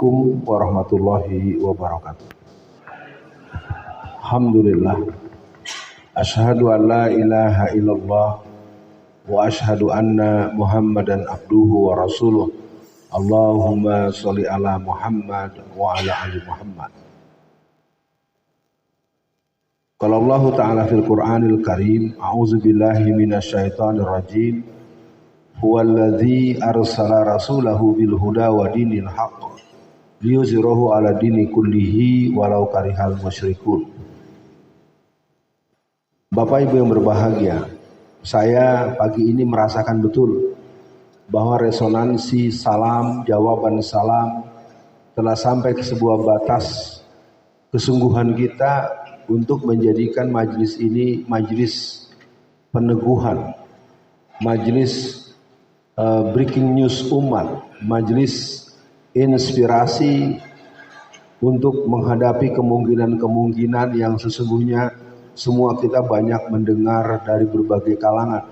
Assalamualaikum warahmatullahi wabarakatuh. Alhamdulillah. Asyhadu an la ilaha illallah wa asyhadu anna Muhammadan abduhu wa rasuluh. Allahumma sholli ala Muhammad wa ala ali Muhammad. Qala Allah Ta'ala fil Qur'anil Karim, a'udzu billahi minasyaitonir rajim. Huwallazi arsala rasulahu bil huda wa dinil haqq liyuzhirahu ala dini kullihi walau karihal musyrikun. Bapak Ibu yang berbahagia, saya pagi ini merasakan betul bahwa resonansi salam, jawaban salam telah sampai ke sebuah batas kesungguhan kita untuk menjadikan majelis ini majelis peneguhan, majelis breaking news umat, majelis inspirasi untuk menghadapi kemungkinan-kemungkinan yang sesungguhnya semua kita banyak mendengar dari berbagai kalangan.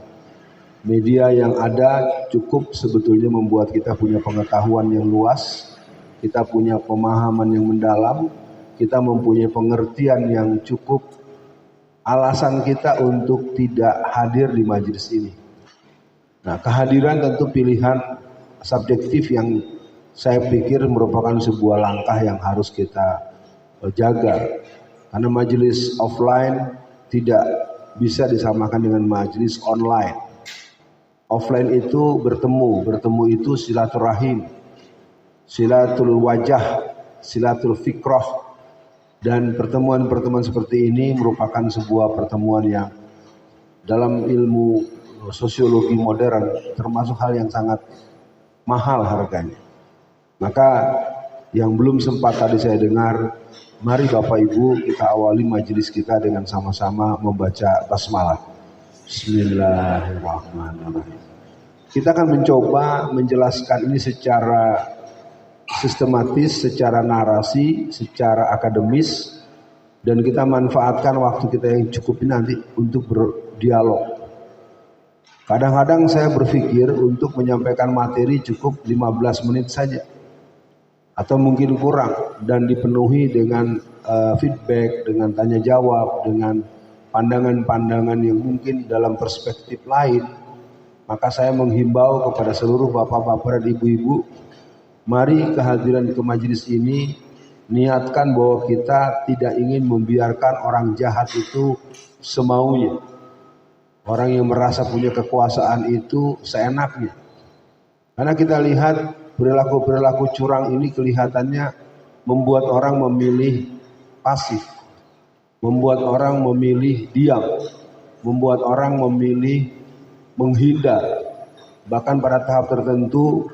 Media yang ada cukup sebetulnya membuat kita punya pengetahuan yang luas, kita punya pemahaman yang mendalam, kita mempunyai pengertian yang cukup. Alasan kita untuk tidak hadir di majelis ini. Nah, kehadiran tentu pilihan subjektif yang saya pikir merupakan sebuah langkah yang harus kita jaga. Karena majelis offline tidak bisa disamakan dengan majelis online. Offline itu bertemu itu silaturahim, silatul wajah, silatul fikrah. Dan pertemuan-pertemuan seperti ini merupakan sebuah pertemuan yang dalam ilmu sosiologi modern termasuk hal yang sangat mahal harganya. Maka yang belum sempat tadi saya dengar, mari Bapak Ibu kita awali majelis kita dengan sama-sama membaca basmalah. Bismillahirrahmanirrahim. Kita akan mencoba menjelaskan ini secara sistematis, secara narasi, secara akademis, dan kita manfaatkan waktu kita yang cukup ini nanti untuk berdialog. Kadang-kadang saya berpikir untuk menyampaikan materi cukup 15 menit saja atau mungkin kurang dan dipenuhi dengan feedback, dengan tanya jawab, dengan pandangan-pandangan yang mungkin dalam perspektif lain. Maka saya menghimbau kepada seluruh bapak-bapak dan ibu-ibu, mari kehadiran ke majelis ini niatkan bahwa kita tidak ingin membiarkan orang jahat itu semaunya. Orang yang merasa punya kekuasaan itu seenaknya. Karena kita lihat perilaku-perilaku curang ini kelihatannya membuat orang memilih pasif. Membuat orang memilih diam. Membuat orang memilih menghindar. Bahkan pada tahap tertentu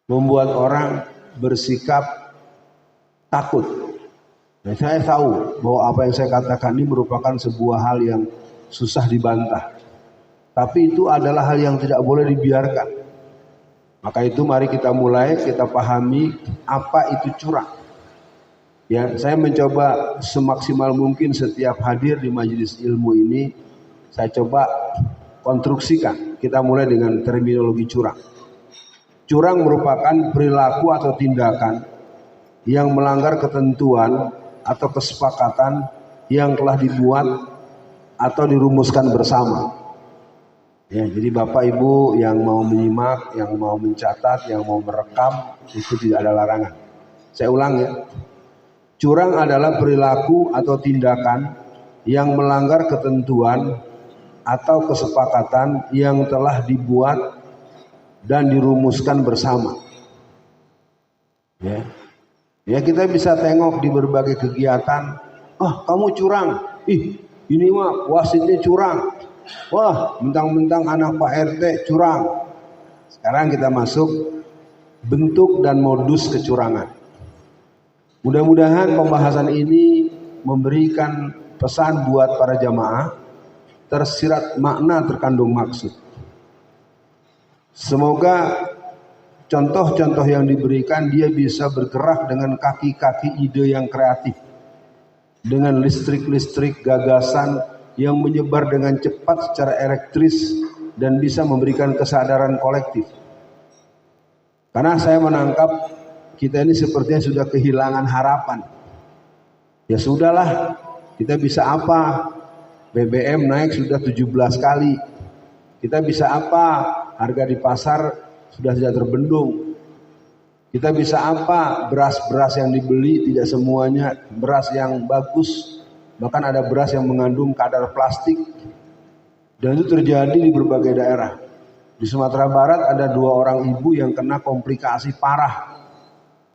membuat orang bersikap takut. Nah, saya tahu bahwa apa yang saya katakan ini merupakan sebuah hal yang susah dibantah. Tapi itu adalah hal yang tidak boleh dibiarkan. Maka itu mari kita mulai, kita pahami apa itu curang. Ya, saya mencoba semaksimal mungkin setiap hadir di majelis ilmu ini, saya coba konstruksikan. Kita mulai dengan terminologi curang. Curang merupakan perilaku atau tindakan yang melanggar ketentuan atau kesepakatan yang telah dibuat atau dirumuskan bersama. Ya, jadi Bapak Ibu yang mau menyimak, yang mau mencatat, yang mau merekam, itu tidak ada larangan. Saya ulang ya. Curang adalah perilaku atau tindakan yang melanggar ketentuan atau kesepakatan yang telah dibuat dan dirumuskan bersama. Ya. Ya, kita bisa tengok di berbagai kegiatan, kamu curang, ini mah wasitnya curang, wah mentang-mentang anak Pak RT curang. Sekarang kita masuk bentuk dan modus kecurangan. Mudah-mudahan pembahasan ini memberikan pesan buat para jamaah, tersirat makna, terkandung maksud. Semoga contoh-contoh yang diberikan dia bisa bergerak dengan kaki-kaki ide yang kreatif, dengan listrik-listrik gagasan yang menyebar dengan cepat secara elektris dan bisa memberikan kesadaran kolektif. Karena saya menangkap kita ini sepertinya sudah kehilangan harapan. Ya sudahlah, kita bisa apa? BBM naik sudah 17 kali. Kita bisa apa? Harga di pasar sudah tidak terbendung. Kita bisa apa? Beras-beras yang dibeli tidak semuanya beras yang bagus. Bahkan ada beras yang mengandung kadar plastik. Dan itu terjadi di berbagai daerah. Di Sumatera Barat ada 2 orang ibu yang kena komplikasi parah.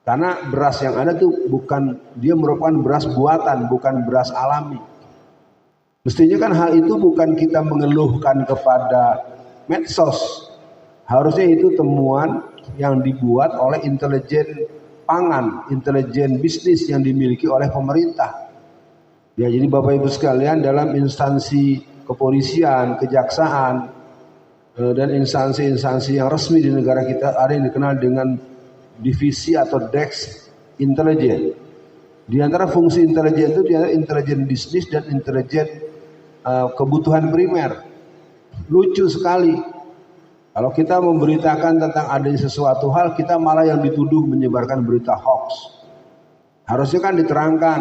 Karena beras yang ada tuh dia merupakan beras buatan, bukan beras alami. Mestinya kan hal itu bukan kita mengeluhkan kepada medsos. Harusnya itu temuan yang dibuat oleh intelijen pangan, intelijen bisnis yang dimiliki oleh pemerintah. Ya, jadi Bapak Ibu sekalian, dalam instansi kepolisian, kejaksaan, dan instansi-instansi yang resmi di negara kita ada yang dikenal dengan divisi atau desk intelijen. Di antara fungsi intelijen itu dia intelijen bisnis dan intelijen kebutuhan primer. Lucu sekali. Kalau kita memberitakan tentang adanya sesuatu hal, kita malah yang dituduh menyebarkan berita hoax. Harusnya kan diterangkan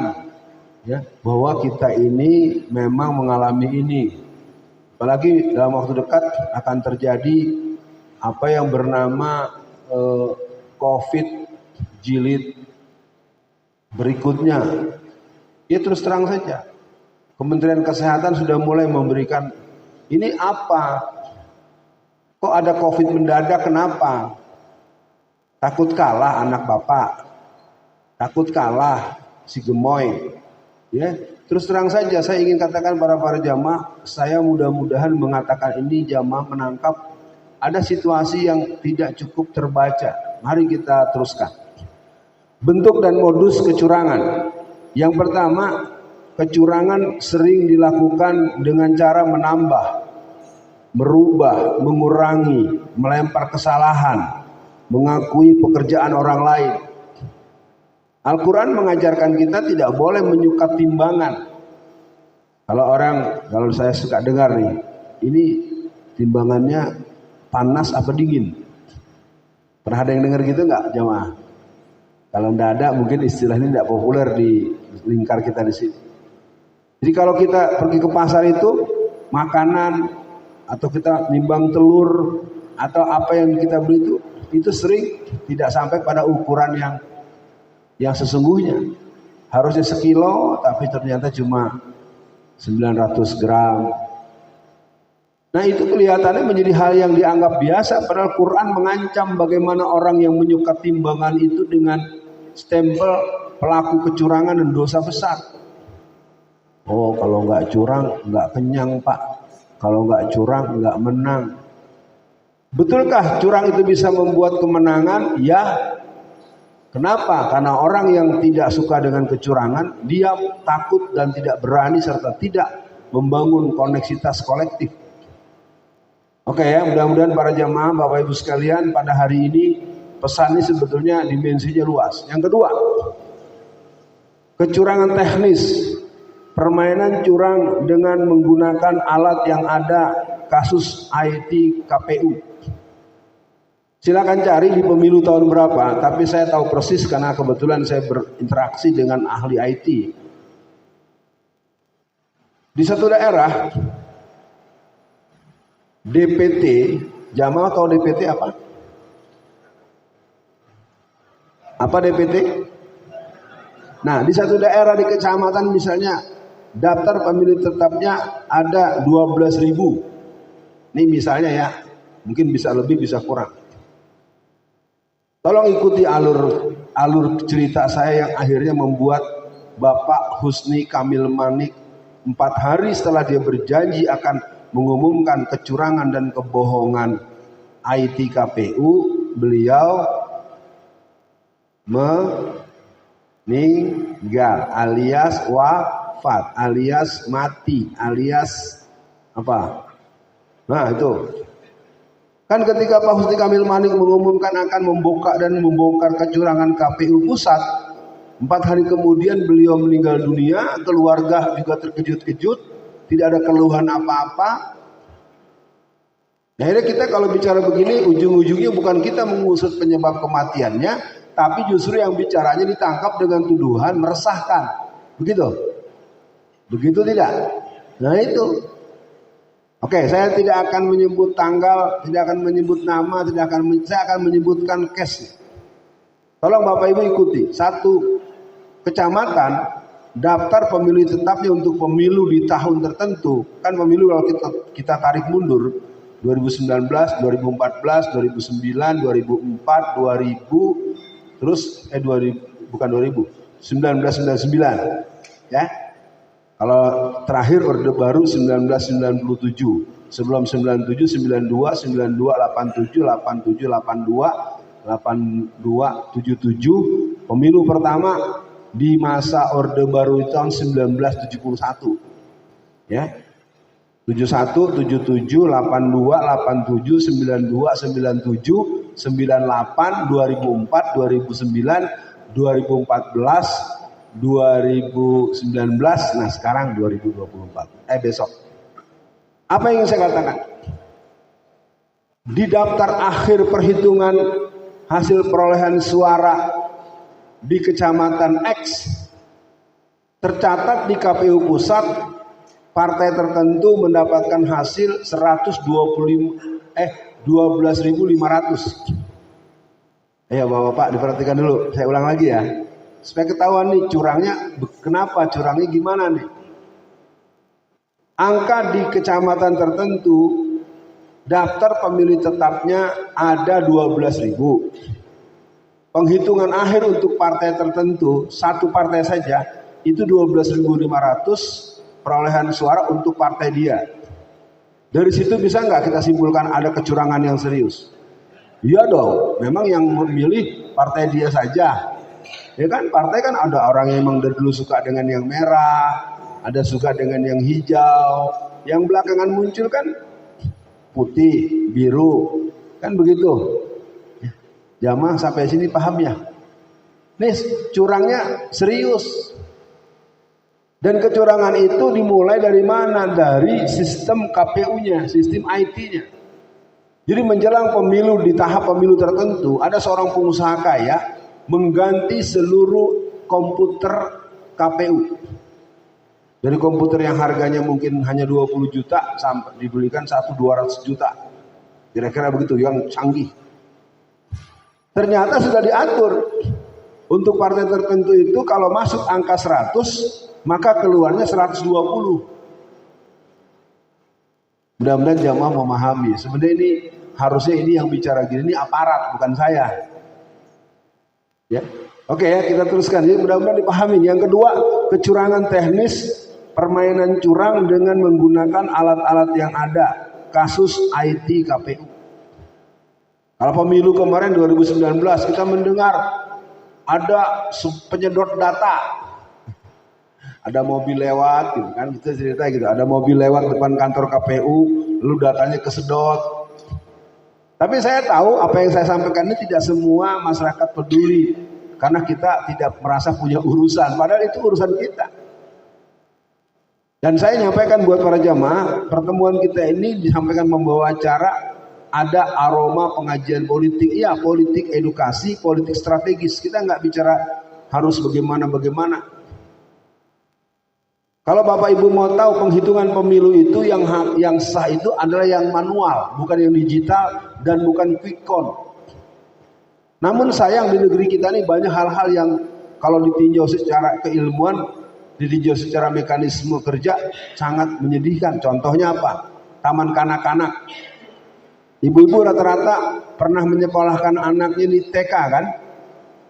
ya, bahwa kita ini memang mengalami ini. Apalagi dalam waktu dekat akan terjadi apa yang bernama COVID jilid berikutnya. Ya terus terang saja, Kementerian Kesehatan sudah mulai memberikan ini apa? Kok ada COVID mendadak, kenapa? Takut kalah anak bapak, takut kalah si gemoy. Ya, terus terang saja saya ingin katakan para jamaah, saya mudah-mudahan mengatakan ini jamaah menangkap ada situasi yang tidak cukup terbaca. Mari kita teruskan. Bentuk dan modus kecurangan. Yang pertama, kecurangan sering dilakukan dengan cara menambah, merubah, mengurangi, melempar kesalahan, mengakui pekerjaan orang lain. Al-Quran mengajarkan kita tidak boleh menyukat timbangan. Kalau saya suka dengar nih, ini timbangannya panas apa dingin? Pernah ada yang dengar gitu nggak jamaah? Kalau nggak ada, mungkin istilah ini tidak populer di lingkar kita di sini. Jadi kalau kita pergi ke pasar itu, makanan atau kita nimbang telur atau apa yang kita beli itu sering tidak sampai pada ukuran yang sesungguhnya. Harusnya sekilo tapi ternyata cuma 900 gram. Nah itu kelihatannya menjadi hal yang dianggap biasa, padahal Quran mengancam bagaimana orang yang menyukat timbangan itu dengan stempel pelaku kecurangan dan dosa besar. Oh kalau nggak curang nggak kenyang pak, kalau nggak curang nggak menang. Betulkah curang itu bisa membuat kemenangan? Ya. Kenapa? Karena orang yang tidak suka dengan kecurangan, dia takut dan tidak berani serta tidak membangun koneksitas kolektif. Oke ya, mudah-mudahan para jamaah, Bapak Ibu sekalian, pada hari ini pesan ini sebetulnya dimensinya luas. Yang kedua, kecurangan teknis, permainan curang dengan menggunakan alat yang ada, kasus IT KPU. Silakan cari di pemilu tahun berapa, tapi saya tahu persis karena kebetulan saya berinteraksi dengan ahli IT. Di satu daerah, DPT, jamaah tahu DPT apa? Apa DPT? Nah, di satu daerah di kecamatan misalnya, daftar pemilih tetapnya ada 12.000. Ini misalnya ya, mungkin bisa lebih bisa kurang. Tolong ikuti alur cerita saya yang akhirnya membuat Bapak Husni Kamil Manik 4 hari setelah dia berjanji akan mengumumkan kecurangan dan kebohongan IT KPU, beliau meninggal alias wafat, alias mati, alias apa? Nah itu. Kan ketika Pak Husni Kamil Manik mengumumkan akan membongkar kecurangan KPU pusat, 4 hari kemudian beliau meninggal dunia, keluarga juga terkejut-kejut, tidak ada keluhan apa-apa. Akhirnya kita kalau bicara begini, ujung-ujungnya bukan kita mengusut penyebab kematiannya, tapi justru yang bicaranya ditangkap dengan tuduhan meresahkan. Begitu? Begitu tidak? Nah itu. Oke, saya tidak akan menyebut tanggal, tidak akan menyebut nama, saya akan menyebutkan case. Tolong Bapak Ibu ikuti. 1 kecamatan daftar pemilih tetapnya untuk pemilu di tahun tertentu. Kan pemilu kalau kita tarik mundur 2019, 2014, 2009, 2004, 2000, terus 2000 bukan 2000, 1999 ya. Kalau terakhir Orde Baru 1997. Sebelum 97, 92, 92, 87, 87, 82, 82, 77. Pemilu pertama di masa Orde Baru itu tahun 1971. Ya. 71, 77, 82, 87, 92, 97, 98, 2004, 2009, 2014, 2019, nah sekarang 2024. Besok. Apa yang ingin saya katakan? Di daftar akhir perhitungan hasil perolehan suara di Kecamatan X tercatat di KPU Pusat partai tertentu mendapatkan hasil 12.500. Ayo Bapak-bapak diperhatikan dulu. Saya ulang lagi ya. Supaya ketahuan nih curangnya, kenapa curangnya gimana nih. Angka di kecamatan tertentu daftar pemilih tetapnya ada 12.000. Penghitungan akhir untuk partai tertentu, satu partai saja itu 12.500 perolehan suara untuk partai dia. Dari situ bisa nggak kita simpulkan ada kecurangan yang serius? Iya dong, memang yang memilih partai dia saja. Ya kan, partai kan ada orang yang memang dari dulu suka dengan yang merah, ada suka dengan yang hijau, yang belakangan muncul kan putih, biru, kan begitu. Jamaah sampai sini paham ya? Nih curangnya serius. Dan kecurangan itu dimulai dari mana? Dari sistem KPU-nya, sistem IT-nya. Jadi menjelang pemilu, di tahap pemilu tertentu, ada seorang pengusaha kaya mengganti seluruh komputer KPU. Dari komputer yang harganya mungkin hanya 20 juta sampai dibelikan 200 juta. Kira-kira begitu, yang canggih. Ternyata sudah diatur. Untuk partai tertentu itu kalau masuk angka 100, maka keluarnya 120. Mudah-mudahan jamaah memahami. Sebenarnya ini harusnya ini yang bicara gini ini aparat, bukan saya. Ya, oke ya, kita teruskan. Jadi mudah-mudahan dipahami. Yang kedua, kecurangan teknis, permainan curang dengan menggunakan alat-alat yang ada. Kasus IT KPU. Kalau pemilu kemarin 2019 kita mendengar ada penyedot data. Ada mobil lewat, gitu kan? Kita cerita gitu. Ada mobil lewat depan kantor KPU, lalu datanya kesedot. Tapi saya tahu apa yang saya sampaikan ini tidak semua masyarakat peduli. Karena kita tidak merasa punya urusan. Padahal itu urusan kita. Dan saya nyampaikan buat para jamaah, pertemuan kita ini disampaikan membawa acara ada aroma pengajian politik. Iya, politik edukasi, politik strategis. Kita nggak bicara harus bagaimana-bagaimana. Kalau Bapak Ibu mau tahu penghitungan pemilu itu yang sah itu adalah yang manual, bukan yang digital dan bukan quick count. Namun sayang di negeri kita ini banyak hal-hal yang kalau ditinjau secara keilmuan, ditinjau secara mekanisme kerja sangat menyedihkan. Contohnya apa? Taman kanak-kanak. Ibu-ibu rata-rata pernah menyekolahkan anaknya di TK kan?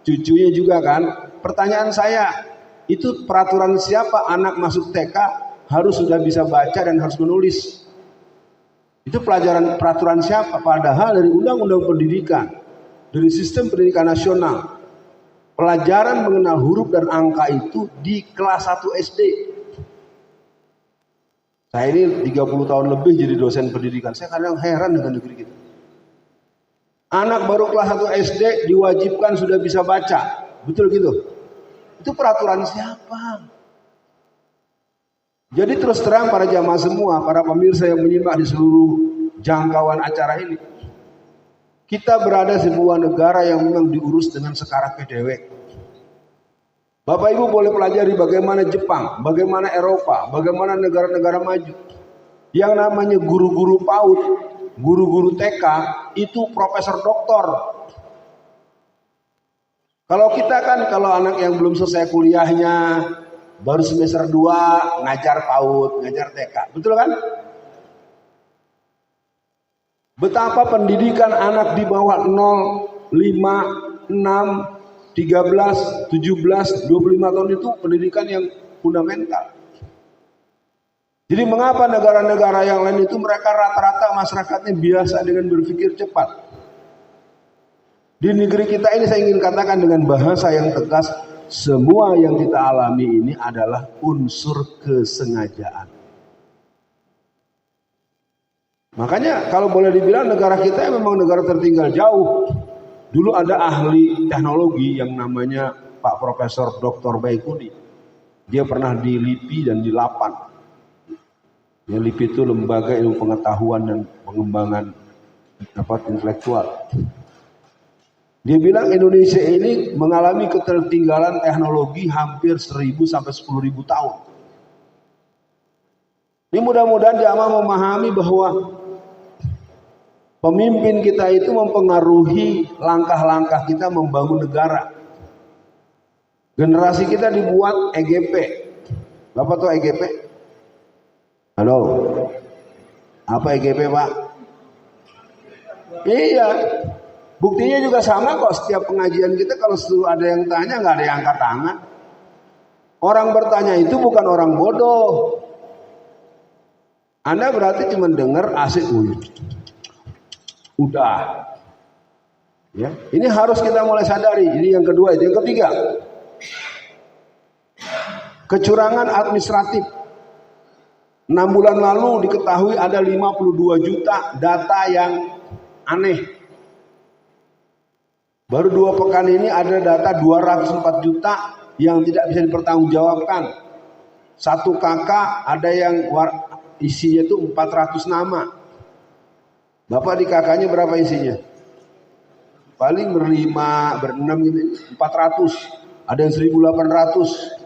Cucunya juga kan? Pertanyaan saya, itu peraturan siapa anak masuk TK harus sudah bisa baca dan harus menulis? Itu peraturan siapa? Padahal dari Undang-Undang Pendidikan, dari Sistem Pendidikan Nasional, pelajaran mengenal huruf dan angka itu di kelas 1 SD. Saya ini 30 tahun lebih jadi dosen pendidikan. Saya kadang heran dengan negeri kita. Anak baru kelas 1 SD diwajibkan sudah bisa baca. Betul gitu? Itu peraturan siapa? Jadi terus terang para jamaah semua, para pemirsa yang menyimak di seluruh jangkauan acara ini. Kita berada di sebuah negara yang memang diurus dengan sekarat PDW. Bapak Ibu boleh pelajari bagaimana Jepang, bagaimana Eropa, bagaimana negara-negara maju. Yang namanya guru-guru PAUD, guru-guru TK, itu profesor doktor. Kalau kita kan, kalau anak yang belum selesai kuliahnya, baru semester 2, ngajar PAUD, ngajar TK. Betul kan? Betapa pendidikan anak di bawah 0, 5, 6, 13, 17, 25 tahun itu pendidikan yang fundamental. Jadi mengapa negara-negara yang lain itu mereka rata-rata masyarakatnya biasa dengan berpikir cepat. Di negeri kita ini saya ingin katakan dengan bahasa yang tegas, semua yang kita alami ini adalah unsur kesengajaan. Makanya kalau boleh dibilang negara kita memang negara tertinggal jauh. Dulu ada ahli teknologi yang namanya Pak Profesor Dr. Baikuni. Dia pernah di LIPI dan di LAPAN. Yang LIPI itu lembaga ilmu pengetahuan dan pengembangan intelektual. Dia bilang Indonesia ini mengalami ketertinggalan teknologi hampir 1.000 sampai 10.000 tahun. Ini mudah-mudahan jamaah memahami bahwa pemimpin kita itu mempengaruhi langkah-langkah kita membangun negara. Generasi kita dibuat EGP. Bapak tahu EGP? Halo? Apa EGP, Pak? Iya. Buktinya juga sama kok, setiap pengajian kita kalau ada yang tanya nggak ada yang angkat tangan. Orang bertanya itu bukan orang bodoh. Anda berarti cuma dengar asik udah. Ya, ini harus kita mulai sadari. Ini yang kedua, itu yang ketiga. Kecurangan administratif. 6 bulan lalu diketahui ada 52 juta data yang aneh. Baru 2 pekan ini ada data 204 juta yang tidak bisa dipertanggungjawabkan. Satu kakak ada yang isinya itu 400 nama. Bapak di kakaknya berapa isinya? Paling berlima, berenam gitu, 400. Ada yang 1.800.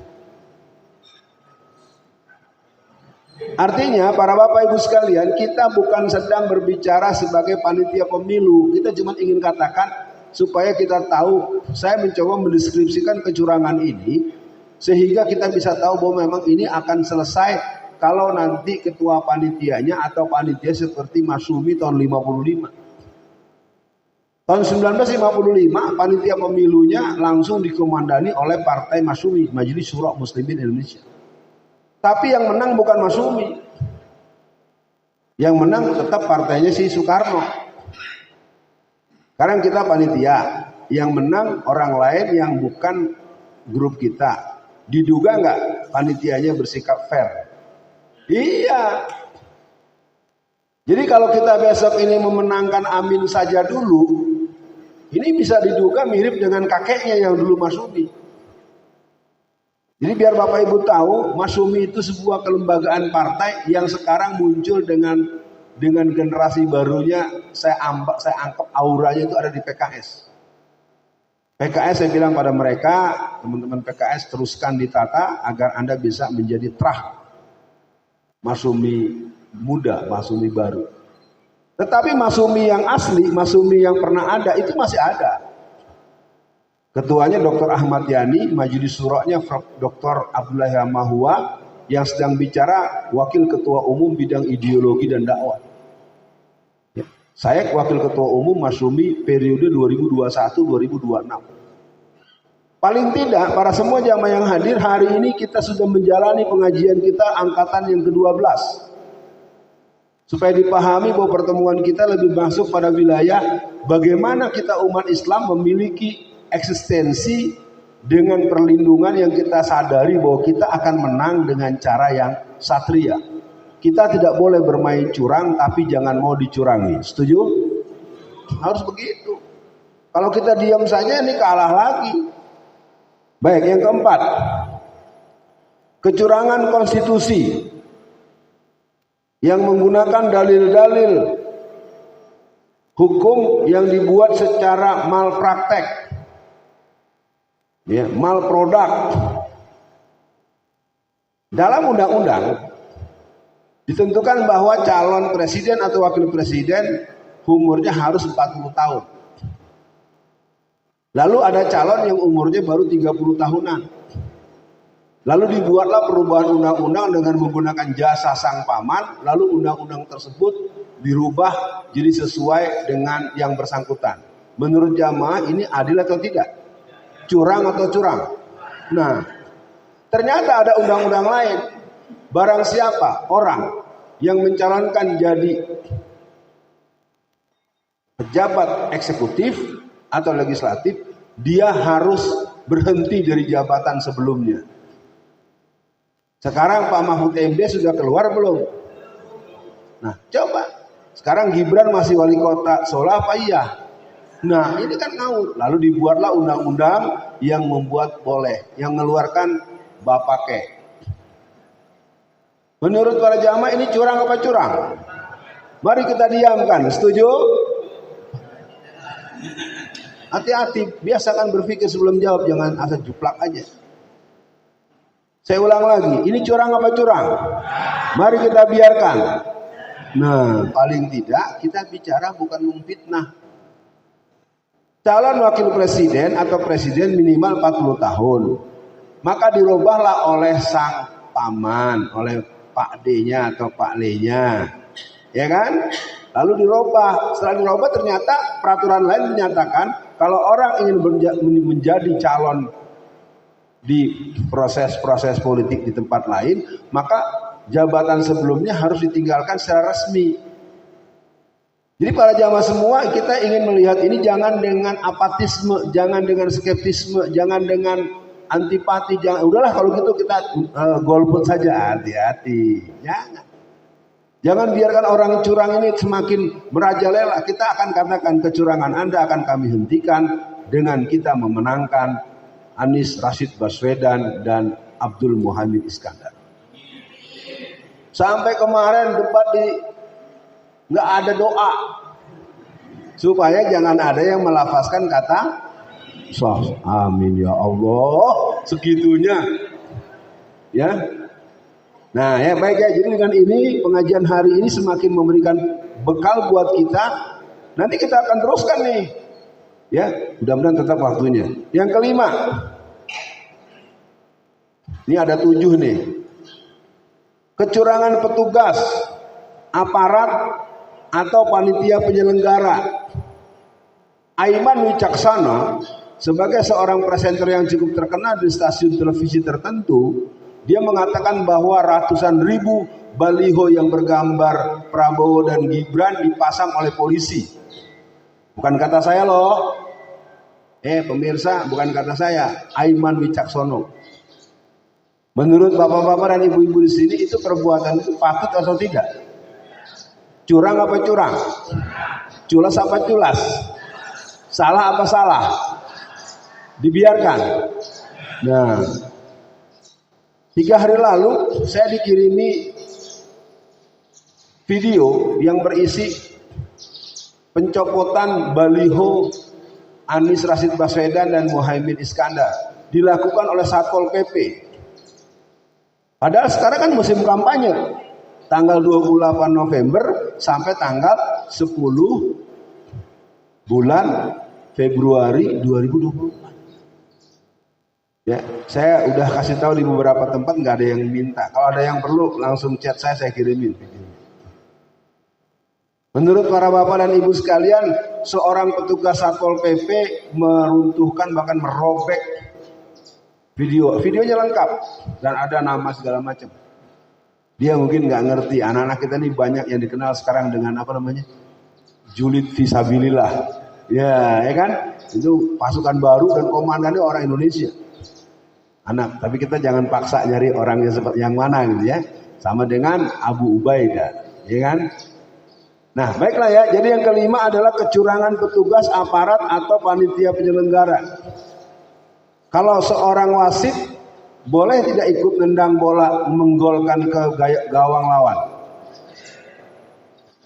Artinya para bapak ibu sekalian, kita bukan sedang berbicara sebagai panitia pemilu. Kita cuma ingin katakan supaya kita tahu, saya mencoba mendeskripsikan kecurangan ini sehingga kita bisa tahu bahwa memang ini akan selesai kalau nanti ketua panitianya atau panitia seperti Masyumi tahun 55. Tahun 1955 panitia pemilunya langsung dikomandani oleh Partai Masyumi, Majelis Syuro Muslimin Indonesia. Tapi yang menang bukan Masyumi. Yang menang tetap partainya si Soekarno. Sekarang kita panitia, yang menang orang lain yang bukan grup kita. Diduga nggak panitianya bersikap fair? Iya. Jadi kalau kita besok ini memenangkan Amin saja dulu, ini bisa diduga mirip dengan kakeknya yang dulu Masyumi. Jadi biar Bapak Ibu tahu, Masyumi itu sebuah kelembagaan partai yang sekarang muncul dengan generasi barunya. Saya anggap auranya itu ada di PKS. PKS saya bilang pada mereka, teman-teman PKS teruskan ditata agar Anda bisa menjadi terah Masyumi muda, Masyumi baru. Tetapi Masyumi yang asli, Masyumi yang pernah ada itu masih ada. Ketuanya Dr. Ahmad Yani, Majelis Syuro'nya Dr. Abdullah Mahua, yang sedang bicara Wakil Ketua Umum bidang ideologi dan dakwah. Ya. Saya Wakil Ketua Umum Masyumi periode 2021-2026. Paling tidak para semua jamaah yang hadir hari ini kita sudah menjalani pengajian kita angkatan yang ke-12. Supaya dipahami bahwa pertemuan kita lebih masuk pada wilayah bagaimana kita umat Islam memiliki eksistensi dengan perlindungan yang kita sadari bahwa kita akan menang dengan cara yang satria. Kita tidak boleh bermain curang tapi jangan mau dicurangi. Setuju? Harus begitu. Kalau kita diam saja ini kalah lagi. Baik, yang keempat. Kecurangan konstitusi yang menggunakan dalil-dalil hukum yang dibuat secara malpraktek, ya, malproduk. Dalam undang-undang ditentukan bahwa calon presiden atau wakil presiden umurnya harus 40 tahun. Lalu ada calon yang umurnya baru 30 tahunan. Lalu dibuatlah perubahan undang-undang dengan menggunakan jasa sang paman. Lalu undang-undang tersebut dirubah jadi sesuai dengan yang bersangkutan. Menurut jamaah ini adil atau tidak? Curang atau curang? Nah, ternyata ada undang-undang lain. Barang siapa orang yang mencalonkan jadi pejabat eksekutif atau legislatif, dia harus berhenti dari jabatan sebelumnya. Sekarang Pak Mahfud MD sudah keluar belum? Nah, coba. Sekarang Gibran masih wali kota Solo apa iya? Nah, ini kan ngawur. Lalu dibuatlah undang-undang yang membuat boleh, yang mengeluarkan bapake. Menurut para jamaah ini curang apa curang? Mari kita diamkan. Setuju? Hati-hati, biasakan berpikir sebelum jawab, jangan asal juplak aja. Saya ulang lagi, ini curang apa curang? Mari kita biarkan. Nah, paling tidak kita bicara bukan memfitnah. Calon wakil presiden atau presiden minimal 40 tahun. Maka dirubahlah oleh sang paman, oleh Pak D-nya atau Pak L-nya, ya kan? Lalu dirubah. Setelah dirubah ternyata peraturan lain menyatakan kalau orang ingin menjadi calon di proses-proses politik di tempat lain, maka jabatan sebelumnya harus ditinggalkan secara resmi. Jadi para jamaah semua, kita ingin melihat ini jangan dengan apatisme, jangan dengan skeptisme, jangan dengan antipati, jangan. Udahlah kalau gitu kita golput saja, hati-hati. Jangan biarkan orang curang ini semakin merajalela. Kita akan katakan kecurangan Anda akan kami hentikan dengan kita memenangkan Anies Rashid Baswedan dan Abdul Muhammad Iskandar. Sampai kemarin debat nggak ada doa supaya jangan ada yang melafazkan kata amin ya Allah, segitunya ya. Nah ya baik ya, jadi dengan ini pengajian hari ini semakin memberikan bekal buat kita. Nanti kita akan teruskan nih ya, mudah-mudahan tetap waktunya. Yang kelima, ini ada 7 nih. Kecurangan petugas, aparat atau panitia penyelenggara. Aiman Wicaksana sebagai seorang presenter yang cukup terkenal di stasiun televisi tertentu, dia mengatakan bahwa ratusan ribu baliho yang bergambar Prabowo dan Gibran dipasang oleh polisi. Bukan kata saya loh. Pemirsa, bukan kata saya, Aiman Wicaksono. Menurut bapak-bapak dan ibu-ibu di sini, itu perbuatan itu patut atau tidak? Curang apa curang? Culas apa culas? Salah apa salah? Dibiarkan. Nah, 3 hari lalu saya dikirimi video yang berisi pencopotan baliho Anies Rashid Baswedan dan Muhaimin Iskandar dilakukan oleh Satpol PP. Padahal sekarang kan musim kampanye, tanggal 28 November sampai tanggal 10 bulan Februari 2024. Ya, saya udah kasih tahu di beberapa tempat, nggak ada yang minta. Kalau ada yang perlu langsung chat saya kirimin videonya. Menurut para bapak dan ibu sekalian, seorang petugas Satpol PP meruntuhkan bahkan merobek videonya lengkap dan ada nama segala macam. Dia mungkin nggak ngerti, anak-anak kita ini banyak yang dikenal sekarang dengan apa namanya, julid fisabilillah. Ya kan, itu pasukan baru dan komandannya orang Indonesia. Anak, tapi kita jangan paksa nyari orang yang seperti yang mana gitu ya. Sama dengan Abu Ubaidah, ya kan? Nah, baiklah ya. Jadi yang kelima adalah kecurangan petugas aparat atau panitia penyelenggara. Kalau seorang wasit boleh tidak ikut nendang bola menggolkan ke gawang lawan?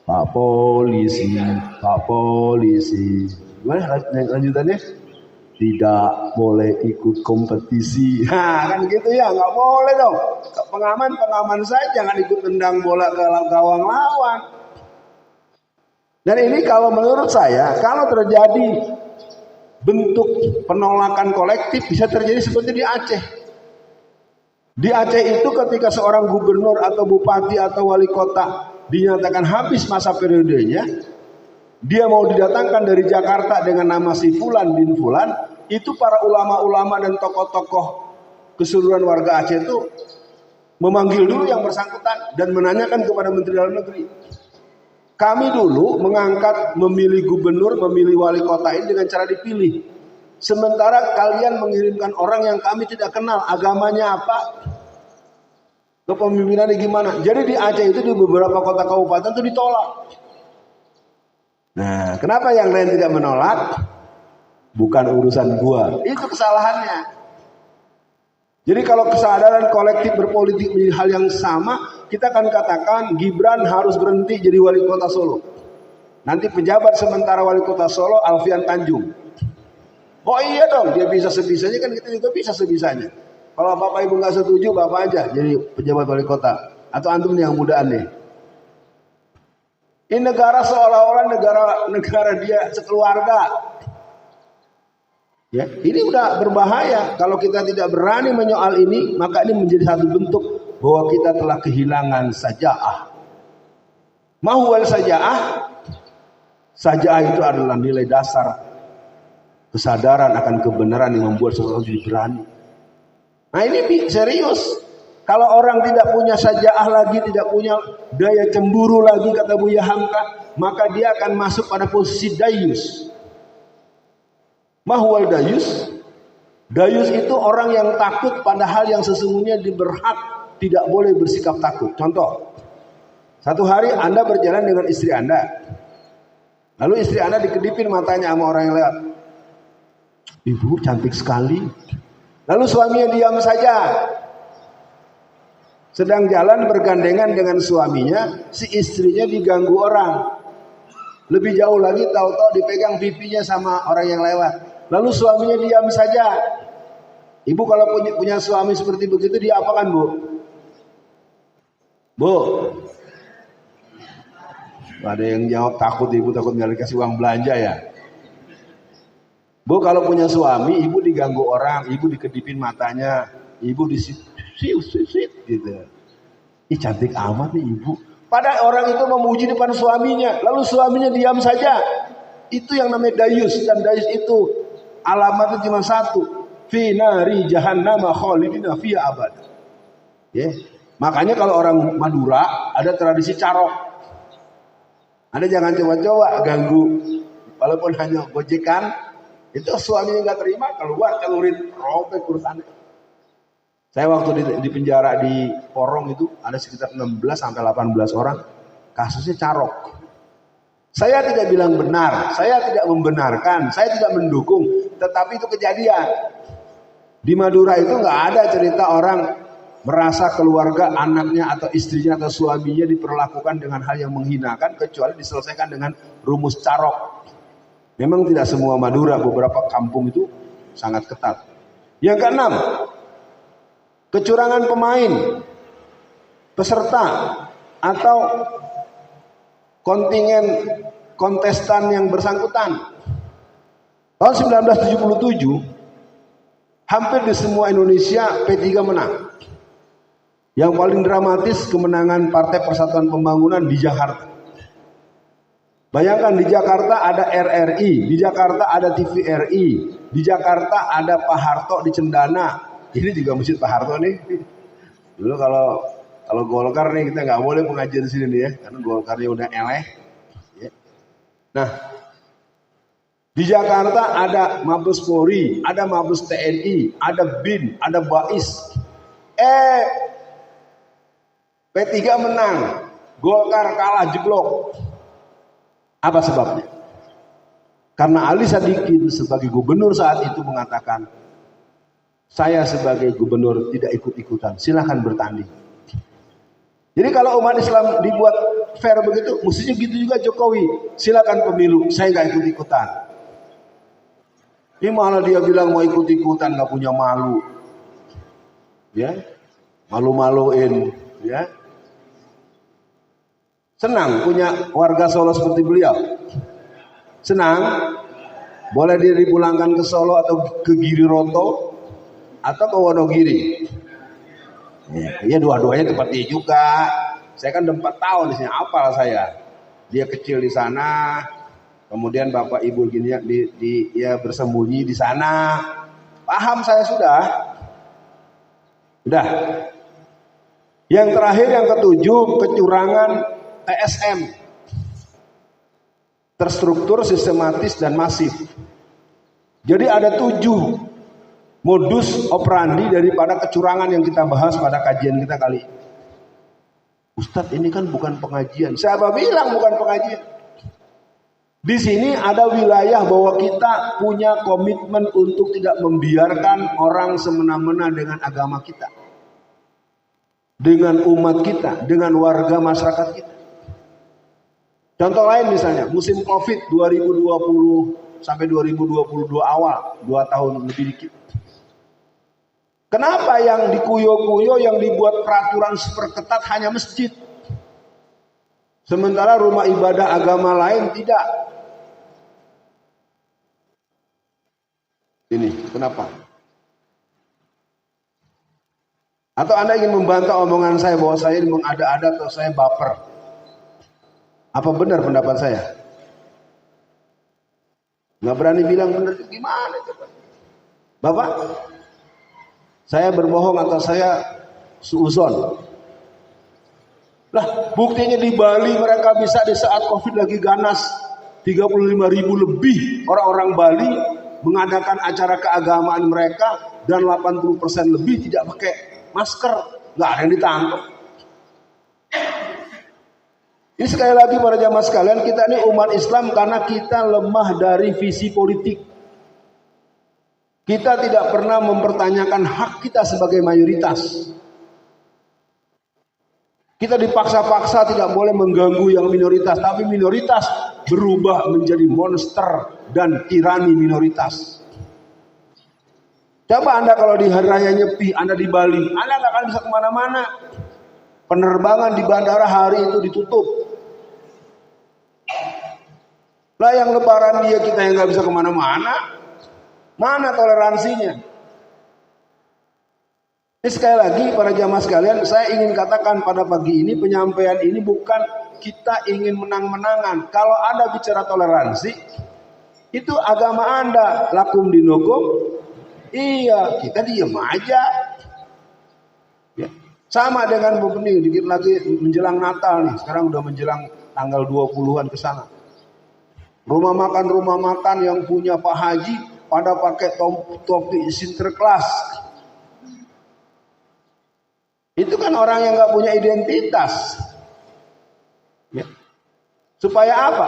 Pak Polisi, Pak Polisi. Gimana lanjutannya? Tidak boleh ikut kompetisi. Nah, kan gitu ya, nggak boleh dong. Pengaman saja, jangan ikut tendang bola ke gawang lawan. Dan ini kalau menurut saya, kalau terjadi bentuk penolakan kolektif bisa terjadi seperti di Aceh. Di Aceh itu ketika seorang gubernur atau bupati atau wali kota dinyatakan habis masa periodenya, dia mau didatangkan dari Jakarta dengan nama si Fulan bin Fulan, itu para ulama-ulama dan tokoh-tokoh keseluruhan warga Aceh itu memanggil dulu yang bersangkutan dan menanyakan kepada Menteri Dalam Negeri. Kami dulu mengangkat memilih gubernur, memilih wali kota ini dengan cara dipilih. Sementara kalian mengirimkan orang yang kami tidak kenal, agamanya apa, kepemimpinannya gimana. Jadi di Aceh itu di beberapa kota kabupaten itu ditolak. Nah, kenapa yang lain tidak menolak? Bukan urusan gua. Itu kesalahannya. Jadi kalau kesadaran kolektif berpolitik menjadi hal yang sama, kita akan katakan Gibran harus berhenti jadi wali kota Solo. Nanti pejabat sementara wali kota Solo Alfian Tanjung. Oh iya dong, dia bisa sebisanya, kan kita juga bisa sebisanya. Kalau bapak ibu nggak setuju, bapak aja jadi pejabat wali kota. Atau antum yang mudaan nih. Ini negara seolah-olah negara dia sekeluarga. Ya, ini udah berbahaya. Kalau kita tidak berani menyoal ini, maka ini menjadi satu bentuk bahwa kita telah kehilangan saja'ah. Mahwal saja'ah. Saja'ah itu adalah nilai dasar kesadaran akan kebenaran yang membuat seseorang jadi berani. Nah ini serius. Kalau orang tidak punya saja'ah lagi, tidak punya daya cemburu lagi, kata Buya Hamka, maka dia akan masuk pada posisi dayus. Mahwal dayus. Dayus itu orang yang takut pada hal yang sesungguhnya berhak tidak boleh bersikap takut. Contoh, satu hari Anda berjalan dengan istri Anda, lalu istri Anda dikedipin matanya sama orang yang lewat. Ibu cantik sekali. Lalu suaminya diam saja. Sedang jalan bergandengan dengan suaminya, si istrinya diganggu orang. Lebih jauh lagi tahu-tahu dipegang pipinya sama orang yang lewat. Lalu suaminya diam saja. Ibu kalau punya suami seperti begitu, dia apakan, Bu? Bu? Ada yang jawab takut, ibu takut nggak dikasih uang belanja ya. Bu, kalau punya suami, ibu diganggu orang, ibu dikedipin matanya, ibu disiut gitu. Ih cantik amat nih ibu. Pada orang itu memuji depan suaminya, lalu suaminya diam saja. Itu yang namanya dayus. Dan dayus itu alamatnya cuma satu. Fi nari jahannama khalidina fiha abad. Ya. Makanya kalau orang Madura ada tradisi carok. Anda jangan coba-coba ganggu, walaupun hanya gojekan. Itu suaminya nggak terima, keluar celurit, robek urusannya. Saya waktu di penjara di Porong itu ada sekitar 16 sampai 18 orang, kasusnya carok. Saya tidak bilang benar, saya tidak membenarkan, saya tidak mendukung, tetapi itu kejadian. Di Madura itu nggak ada cerita orang merasa keluarga anaknya atau istrinya atau suaminya diperlakukan dengan hal yang menghinakan, kecuali diselesaikan dengan rumus carok. Memang tidak semua Madura, beberapa kampung itu sangat ketat. Yang keenam, kecurangan pemain, peserta, atau kontingen kontestan yang bersangkutan. Tahun 1977, hampir di semua Indonesia P3 menang. Yang paling dramatis kemenangan Partai Persatuan Pembangunan di Jakarta. Bayangkan di Jakarta ada RRI, di Jakarta ada TVRI, di Jakarta ada Pak Harto di Cendana. Ini juga masjid Pak Harto nih. Dulu kalau Golkar nih kita nggak boleh pengajian di sini nih ya, karena Golkarnya udah eleh. Ya. Nah, di Jakarta ada Mabes Polri, ada Mabes TNI, ada BIN, ada BAIS. P3 menang, Golkar kalah jeblok. Apa sebabnya? Karena Ali Sadikin sebagai gubernur saat itu mengatakan, saya sebagai gubernur tidak ikut-ikutan, silahkan bertanding. Jadi kalau umat Islam dibuat fair begitu, mestinya gitu juga Jokowi. Silakan pemilu, saya nggak ikut-ikutan. Ini malah dia bilang mau ikut-ikutan, nggak punya malu, ya, malu-maluin, ya. Senang punya warga Solo seperti beliau. Senang, boleh dia dipulangkan ke Solo atau ke Giriroto atau ke Wonogiri. Ya dua-duanya tempat dia juga. Saya kan udah 4 tahun di sini, apal saya. Dia kecil di sana, kemudian bapak ibu gini dia bersembunyi di sana. Paham saya sudah. Udah. Yang terakhir yang ketujuh, kecurangan TSM. Terstruktur, sistematis dan masif. Jadi ada 7 modus operandi daripada kecurangan yang kita bahas pada kajian kita kali ini. Ustadz, ini kan bukan pengajian. Siapa bilang bukan pengajian? Di sini ada wilayah bahwa kita punya komitmen untuk tidak membiarkan orang semena-mena dengan agama kita, dengan umat kita, dengan warga masyarakat kita. Contoh lain misalnya, musim Covid 2020 sampai 2022 awal, 2 tahun lebih dikit. Kenapa yang dikuyo-kuyo, yang dibuat peraturan super ketat hanya masjid? Sementara rumah ibadah agama lain tidak. Ini kenapa? Atau Anda ingin membantah omongan saya bahwa saya ini mengada-ada atau saya baper? Apa benar pendapat saya? Nggak berani bilang benar, gimana coba? Bapak? Saya berbohong atau saya suuzon? Lah, buktinya di Bali mereka bisa di saat Covid lagi ganas, 35.000 lebih orang-orang Bali mengadakan acara keagamaan mereka dan 80% lebih tidak pakai masker, nggak ada yang ditangkap. Ini sekali lagi para jamaah sekalian, kita ini umat Islam karena kita lemah dari visi politik. Kita tidak pernah mempertanyakan hak kita sebagai mayoritas. Kita dipaksa-paksa tidak boleh mengganggu yang minoritas, tapi minoritas berubah menjadi monster dan tirani minoritas. Coba Anda kalau di hari raya Nyepi, Anda di Bali, Anda nggak akan bisa kemana-mana. Penerbangan di bandara hari itu ditutup. Lah yang lebaran dia kita yang nggak bisa kemana-mana. Mana toleransinya? Ini sekali lagi para jamaah sekalian, saya ingin katakan pada pagi ini, penyampaian ini bukan kita ingin menang-menangan. Kalau Anda bicara toleransi, itu agama Anda, lakum dinukum. Iya, kita diem aja. Ya. Sama dengan begini, dikit lagi menjelang Natal nih, sekarang udah menjelang tanggal 20-an ke sana. Rumah makan yang punya Pak Haji pada pakai topi Sinterklas. Itu kan orang yang nggak punya identitas. Ya. Supaya apa?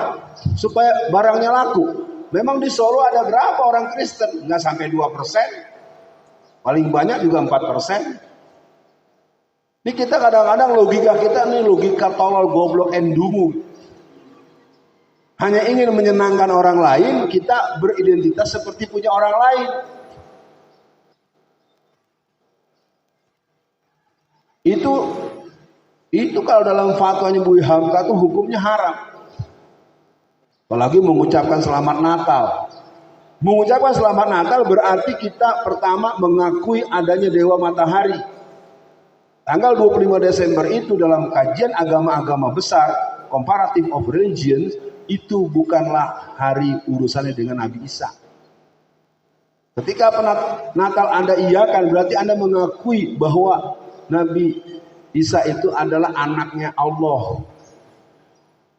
Supaya barangnya laku. Memang di Solo ada berapa orang Kristen? Nggak sampai 2%. Paling banyak juga 4%. Ini kita kadang-kadang logika kita nih logika tolol, goblok, endungu. Hanya ingin menyenangkan orang lain, kita beridentitas seperti punya orang lain. Itu kalau dalam fatwanya Buya Hamka itu hukumnya haram. Apalagi mengucapkan selamat Natal. Mengucapkan selamat Natal berarti kita pertama mengakui adanya Dewa Matahari. Tanggal 25 Desember itu dalam kajian agama-agama besar, Comparative of Religions, itu bukanlah hari urusannya dengan Nabi Isa. Ketika Natal Anda iakan, berarti Anda mengakui bahwa Nabi Isa itu adalah anaknya Allah.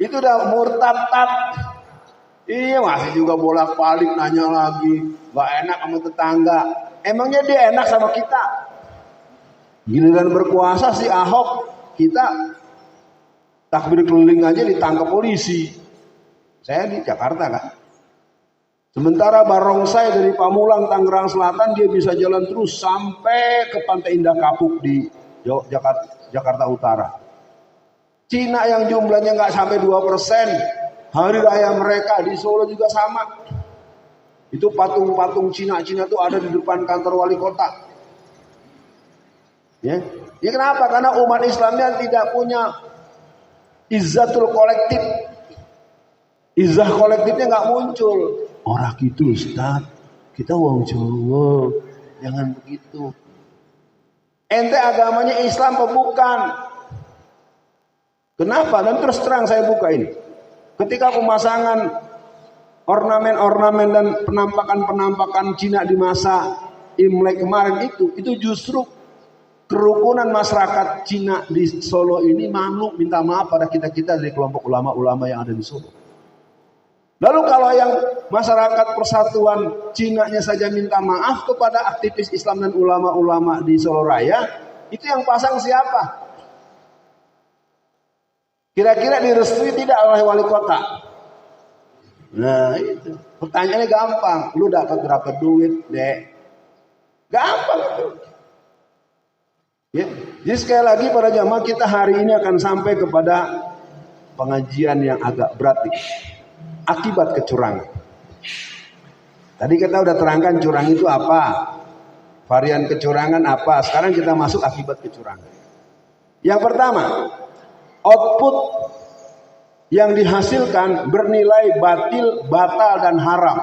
Itu udah murtad. Iya, masih juga bolak-balik nanya lagi, gak enak sama tetangga. Emangnya dia enak sama kita? Giliran berkuasa si Ahok, kita takbir keliling aja ditangkap polisi. Saya di Jakarta kan. Sementara barongsai dari Pamulang, Tangerang Selatan dia bisa jalan terus sampai ke Pantai Indah Kapuk di Jakarta Utara. Cina yang jumlahnya nggak sampai 2%, hari raya mereka di Solo juga sama. Itu patung-patung Cina-Cina itu ada di depan kantor wali kota. Ya, ya kenapa? Karena umat Islamnya tidak punya izzatul kolektif. Izzah kolektifnya nggak muncul. Orang gitu Ustaz, kita wong Jawa, jangan begitu. Ente agamanya Islam apa bukan? Kenapa? Dan terus terang saya buka ini. Ketika pemasangan ornamen-ornamen dan penampakan-penampakan Cina di masa Imlek kemarin itu justru kerukunan masyarakat Cina di Solo ini minta maaf pada kita-kita dari kelompok ulama-ulama yang ada di Solo. Lalu kalau yang masyarakat persatuan Cina-nya saja minta maaf kepada aktivis Islam dan ulama-ulama di Solo Raya, itu yang pasang siapa? Kira-kira direstui tidak oleh wali kota? Nah itu pertanyaannya gampang. Lu dapat berapa duit, Dek? Gampang itu. Ya. Jadi sekali lagi para jamaah, kita hari ini akan sampai kepada pengajian yang agak berat nih. Akibat kecurangan. Tadi kita udah terangkan curang itu apa, varian kecurangan apa. Sekarang kita masuk akibat kecurangan. Yang pertama, output yang dihasilkan bernilai batal dan haram.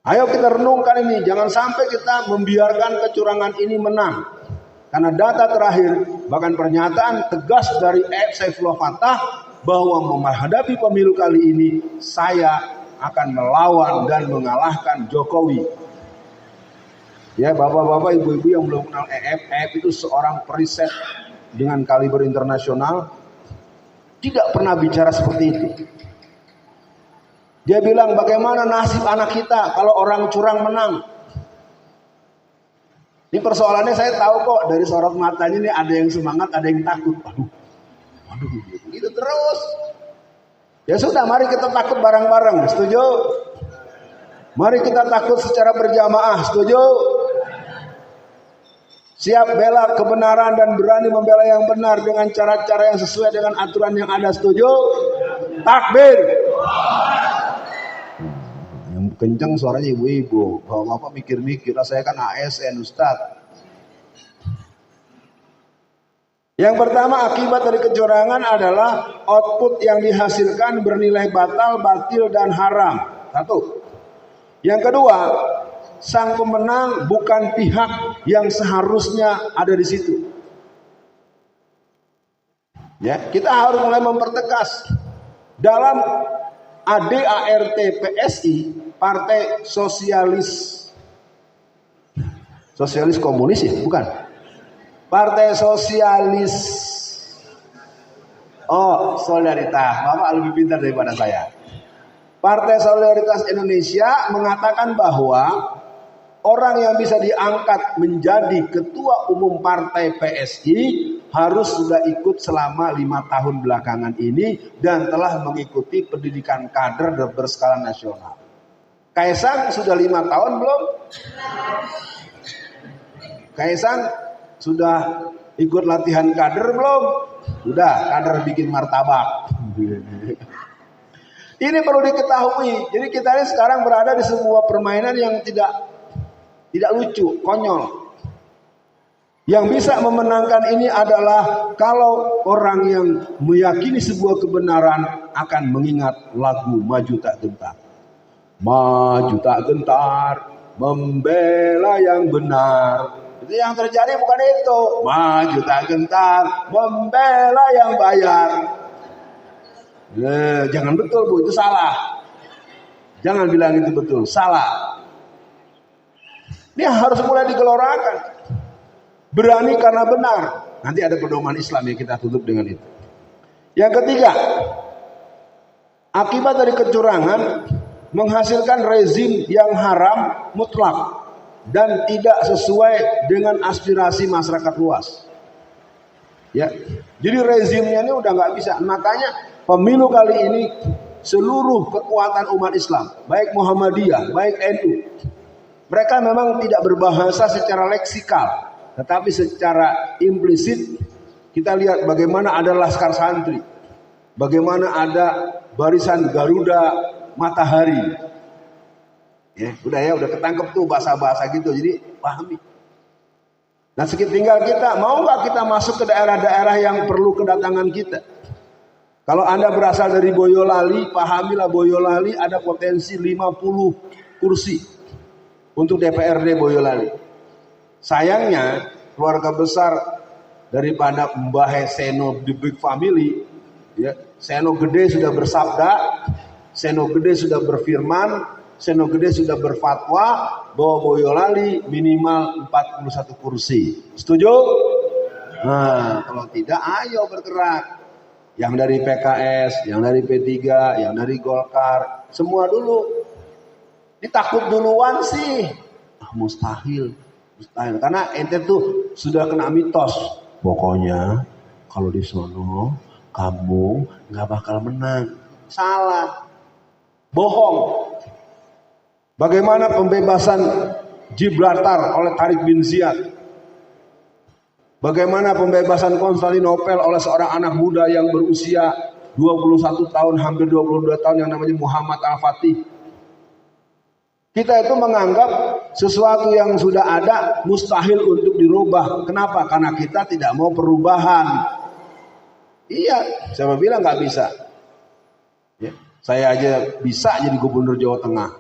Ayo kita renungkan ini, jangan sampai kita membiarkan kecurangan ini menang. Karena data terakhir, bahkan pernyataan tegas dari Saifullah Fatah bahwa menghadapi pemilu kali ini saya akan melawan dan mengalahkan Jokowi. Ya, bapak-bapak, ibu-ibu yang belum kenal EF itu seorang periset dengan kaliber internasional, tidak pernah bicara seperti itu. Dia bilang bagaimana nasib anak kita kalau orang curang menang. Ini persoalannya saya tahu kok dari sorot matanya ini, ada yang semangat, ada yang takut. Aduh, gitu terus. Ya sudah, mari kita takut bareng-bareng, setuju? Mari kita takut secara berjamaah, setuju? Siap bela kebenaran dan berani membela yang benar dengan cara-cara yang sesuai dengan aturan yang ada, setuju? Takbir. Yang kencang suaranya ibu-ibu. Bapak mikir-mikir, saya kan ASN Ustaz. Yang pertama, akibat dari kecurangan adalah output yang dihasilkan bernilai batil dan haram. Satu. Yang kedua, sang pemenang bukan pihak yang seharusnya ada di situ. Ya, kita harus mulai mempertegas dalam ADART PSI, Partai Sosialis Komunis ya, bukan? Partai Sosialis Solidaritas. Bapak lebih pintar daripada saya. Partai Solidaritas Indonesia mengatakan bahwa orang yang bisa diangkat menjadi ketua umum partai PSI harus sudah ikut selama 5 tahun belakangan ini dan telah mengikuti pendidikan kader berskala nasional. Kaisang sudah 5 tahun belum? Kaisang sudah ikut latihan kader belum? Sudah, kader bikin martabak. Ini perlu diketahui. Jadi kita ini sekarang berada di sebuah permainan yang tidak lucu, konyol. Yang bisa memenangkan ini adalah kalau orang yang meyakini sebuah kebenaran akan mengingat lagu Maju Tak Gentar. Maju tak gentar, membela yang benar. Itu yang terjadi bukan itu. Maju tak gentar, membela yang bayar. Jangan betul Bu, itu salah. Jangan bilang itu betul, salah. Ini harus mulai digelorakan. Berani karena benar. Nanti ada pedoman Islam yang kita tutup dengan itu. Yang ketiga, akibat dari kecurangan menghasilkan rezim yang haram mutlak dan tidak sesuai dengan aspirasi masyarakat luas. Ya, jadi rezimnya ini udah nggak bisa. Makanya pemilu kali ini seluruh kekuatan umat Islam, baik Muhammadiyah, baik NU, mereka memang tidak berbahasa secara leksikal, tetapi secara implisit Kita lihat bagaimana ada Laskar Santri, bagaimana ada barisan Garuda Matahari. Ya, udah ketangkep tuh bahasa-bahasa gitu, jadi pahami. Nah, tinggal kita, mau nggak kita masuk ke daerah-daerah yang perlu kedatangan kita? Kalau Anda berasal dari Boyolali, pahamilah Boyolali ada potensi 50 kursi untuk DPRD Boyolali. Sayangnya, keluarga besar daripada Mbah Seno the Big Family, ya, Seno Gede sudah bersabda, Seno Gede sudah berfirman, Seno Gede sudah berfatwa bahwa Boyolali minimal 41 kursi. Setuju? Nah, kalau tidak, ayo bergerak. Yang dari PKS, yang dari P3, yang dari Golkar, semua dulu. Ditakut duluan sih. Mustahil. Karena ente tuh sudah kena mitos. Pokoknya kalau di sono kamu nggak bakal menang. Salah. Bohong. Bagaimana pembebasan Gibraltar oleh Tariq bin Ziyad? Bagaimana pembebasan Konstantinopel oleh seorang anak muda yang berusia 21 tahun, hampir 22 tahun, yang namanya Muhammad Al-Fatih? Kita itu menganggap sesuatu yang sudah ada mustahil untuk dirubah. Kenapa? Karena kita tidak mau perubahan. Iya, siapa bilang nggak bisa? Ya, saya aja bisa jadi gubernur Jawa Tengah.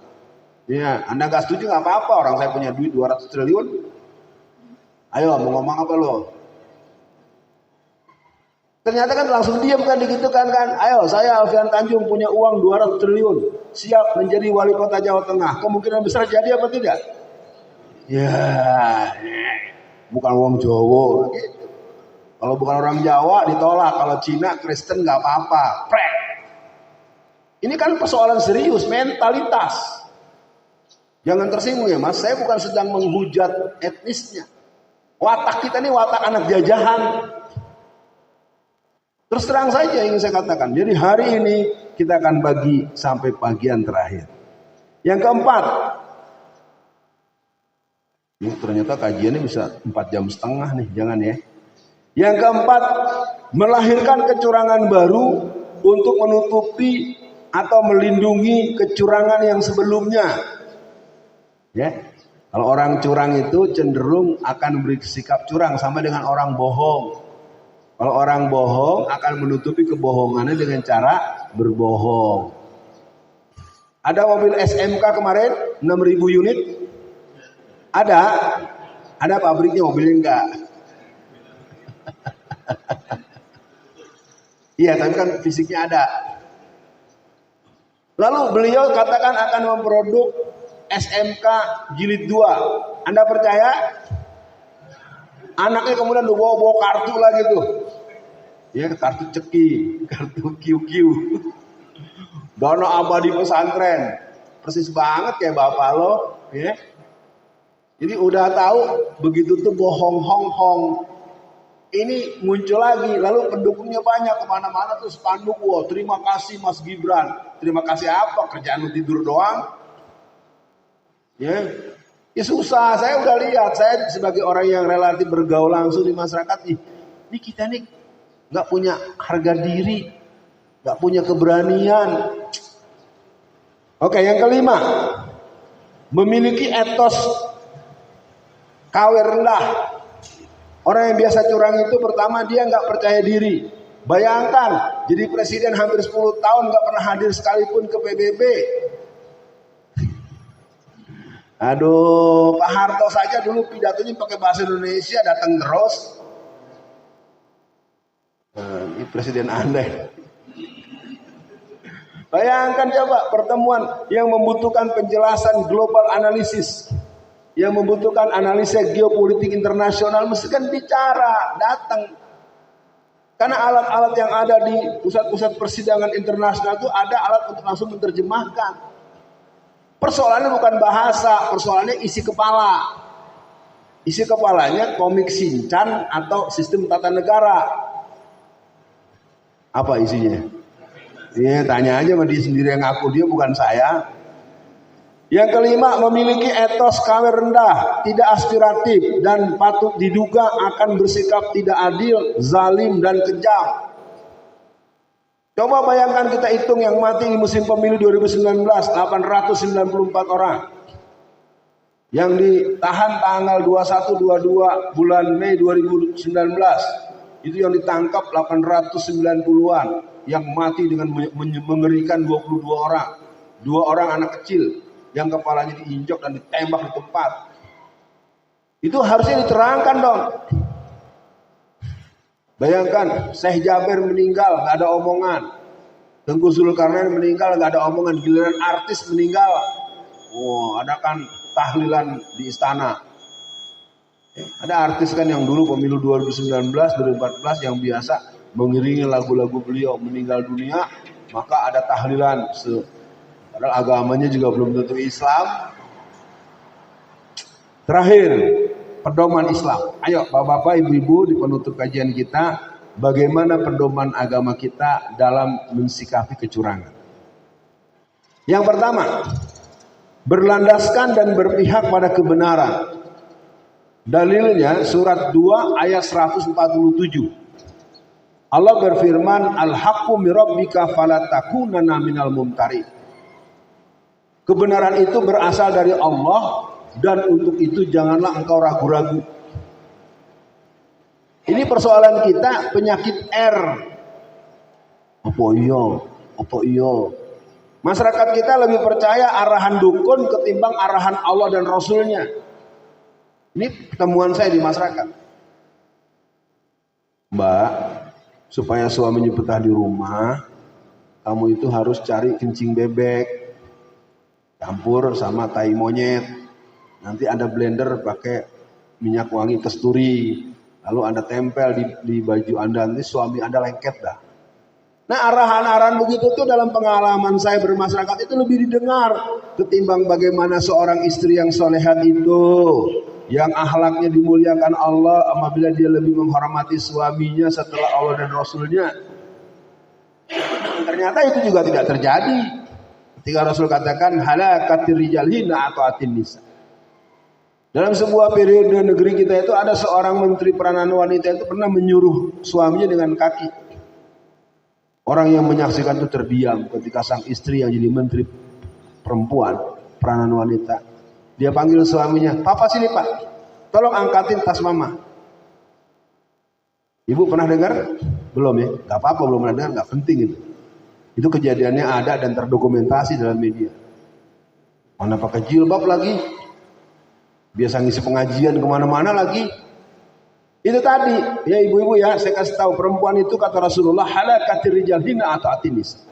Ya, Anda nggak setuju nggak apa-apa, orang saya punya duit 200 triliun. Ayo, mau ngomong apa lo? Ternyata kan langsung diam kan, gitu kan. Ayo, saya Alfian Tanjung punya uang 200 triliun, siap menjadi wali kota Jawa Tengah. Kemungkinan besar jadi apa tidak? Ya, bukan uang Jawa. Gitu. Kalau bukan orang Jawa ditolak, kalau Cina, Kristen nggak apa-apa. Prek. Ini kan persoalan serius, mentalitas. Jangan tersinggung ya mas, saya bukan sedang menghujat etnisnya. Watak kita ini watak anak jajahan. Terus terang saja ingin saya katakan. Jadi hari ini kita akan bagi sampai bagian terakhir. Yang keempat. Ini ternyata kajiannya bisa 4,5 jam nih, jangan ya. Yang keempat, melahirkan kecurangan baru untuk menutupi atau melindungi kecurangan yang sebelumnya. Ya. Kalau orang curang itu cenderung akan bersikap curang, sama dengan orang bohong. Kalau orang bohong akan menutupi kebohongannya dengan cara berbohong. Ada mobil SMK kemarin 6.000 unit. Ada pabriknya, mobilnya enggak. Iya, tapi kan fisiknya ada. Lalu beliau katakan akan memproduk SMK jilid 2. Anda percaya? Anaknya kemudian bawa kartu lagi tuh. Ya, kartu ceki, kartu QQ. Dana abadi pesantren. Persis banget kayak bapak lo, ya. Jadi udah tahu begitu tuh bohong-hong-hong. Ini muncul lagi, lalu pendukungnya banyak kemana-mana tuh spanduk. Wow, terima kasih Mas Gibran. Terima kasih apa? Kerjaan lu tidur doang. Ya susah. Saya udah lihat, saya sebagai orang yang relatif bergaul langsung di masyarakat nih. Ini kita nih nggak punya harga diri, nggak punya keberanian. Oke, yang kelima, memiliki etos KW rendah. Orang yang biasa curang itu pertama dia nggak percaya diri. Bayangkan jadi presiden hampir 10 tahun nggak pernah hadir sekalipun ke PBB. Aduh, Pak Harto saja dulu pidatonya pakai bahasa Indonesia, datang terus. Ini presiden Anda. Bayangkan coba pertemuan yang membutuhkan penjelasan global analisis, yang membutuhkan analisa geopolitik internasional, mesti kan bicara, datang. Karena alat-alat yang ada di pusat-pusat persidangan internasional itu ada alat untuk langsung menerjemahkan. Persoalannya bukan bahasa, persoalannya isi kepala. Isi kepalanya komik Shinchan atau sistem tata negara. Apa isinya? Iya, tanya aja sama dia sendiri yang ngaku, dia bukan saya. Yang kelima, memiliki etos KW rendah, tidak aspiratif, dan patut diduga akan bersikap tidak adil, zalim, dan kejam. Coba bayangkan kita hitung yang mati di musim pemilu 2019, 894 orang. Yang ditahan tanggal 21-22 bulan Mei 2019, itu yang ditangkap 890-an. Yang mati dengan mengerikan 22 orang. 2 orang anak kecil yang kepalanya diinjak dan ditembak di tempat. Itu harusnya diterangkan dong. Bayangkan Syekh Jabir meninggal, gak ada omongan. Tengku Zulkarnain meninggal, gak ada omongan. Giliran artis meninggal, ada kan tahlilan di istana. Ada artis kan yang dulu pemilu 2019, 2014 yang biasa mengiringi lagu-lagu beliau meninggal dunia, maka ada tahlilan. Padahal agamanya juga belum tentu Islam. Terakhir, pedoman Islam. Ayo bapak-bapak, ibu-ibu, di penutup kajian kita, bagaimana pedoman agama kita dalam mensikapi kecurangan. Yang pertama, berlandaskan dan berpihak pada kebenaran. Dalilnya surat 2 ayat 147. Allah berfirman, Al-haqqu mirabbika falatakunanna minal mumtari. Kebenaran itu berasal dari Allah, dan untuk itu janganlah engkau ragu-ragu. Ini persoalan kita, penyakit R. Apa iya? Masyarakat kita lebih percaya arahan dukun ketimbang arahan Allah dan Rasulnya. Ini temuan saya di masyarakat. Mbak, supaya suaminya betah di rumah, kamu itu harus cari kencing bebek, campur sama tai monyet. Nanti ada blender pakai minyak wangi kasturi. Lalu Anda tempel di baju Anda, nanti suami Anda lengket dah. Nah, arahan-arahan begitu tuh dalam pengalaman saya bermasyarakat itu lebih didengar ketimbang bagaimana seorang istri yang solehat itu, yang akhlaknya dimuliakan Allah apabila dia lebih menghormati suaminya setelah Allah dan Rasulnya. Ternyata itu juga tidak terjadi. Ketika Rasul katakan halakatir rijal hina ata'atin nisa. Dalam sebuah periode negeri kita itu ada seorang menteri peranan wanita itu pernah menyuruh suaminya dengan kaki. Orang yang menyaksikan itu terdiam ketika sang istri yang jadi menteri perempuan, peranan wanita. Dia panggil suaminya, "Papa sini Pak, tolong angkatin tas mama." Ibu pernah dengar? Belum ya? Gak apa-apa, belum pernah dengar, gak penting itu. Itu kejadiannya ada dan terdokumentasi dalam media. Mana pakai jilbab lagi, biasa ngisi pengajian kemana-mana lagi. Itu tadi, ya ibu-ibu ya, saya kasih tahu, perempuan itu kata Rasulullah halakatir rijal hina ata'atin nisa.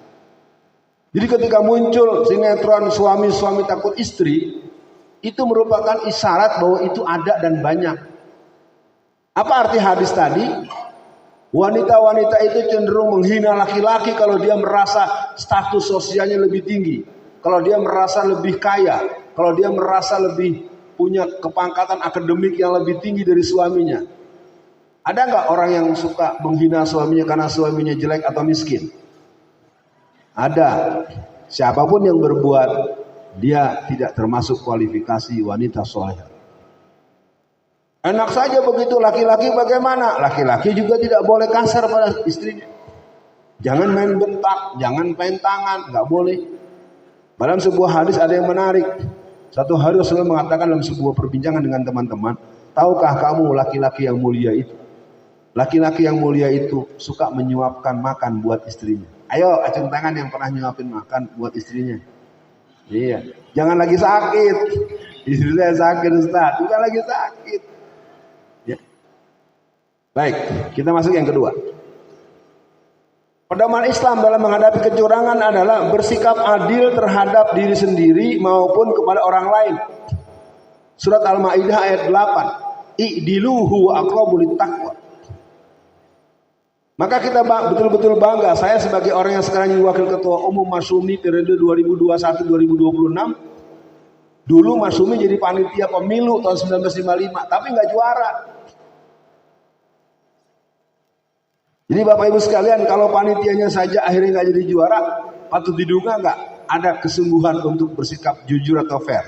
Jadi ketika muncul sinetron suami-suami takut istri, itu merupakan isyarat bahwa itu ada dan banyak. Apa arti hadis tadi? Wanita-wanita itu cenderung menghina laki-laki kalau dia merasa status sosialnya lebih tinggi, kalau dia merasa lebih kaya, kalau dia merasa lebih punya kepangkatan akademik yang lebih tinggi dari suaminya. Ada nggak orang yang suka menghina suaminya karena suaminya jelek atau miskin? Ada. Siapapun yang berbuat, dia tidak termasuk kualifikasi wanita solehah. Enak saja begitu, laki-laki bagaimana? Laki-laki juga tidak boleh kasar pada istrinya. Jangan main bentak, jangan main tangan, nggak boleh. Dalam sebuah hadis ada yang menarik. Satu hari Rasulullah mengatakan dalam sebuah perbincangan dengan teman-teman, tahukah kamu laki-laki yang mulia itu? Laki-laki yang mulia itu suka menyuapkan makan buat istrinya. Ayo acung tangan yang pernah nyuapin makan buat istrinya. Iya, jangan lagi sakit. Istri saya sakit Ustaz, bukan lagi sakit. Ya. Baik, kita masuk yang kedua. Pedoman Islam dalam menghadapi kecurangan adalah bersikap adil terhadap diri sendiri maupun kepada orang lain. Surat Al-Maidah ayat 8. I'diluhu aqrabu littaqwa. Maka kita betul-betul bangga. Saya sebagai orang yang sekarang jadi wakil ketua umum Masyumi periode 2021-2026. Dulu Masyumi jadi panitia pemilu tahun 1955, tapi nggak juara. Jadi Bapak Ibu sekalian, kalau panitianya saja akhirnya nggak jadi juara, patut diduga nggak? ada kesungguhan untuk bersikap jujur atau fair?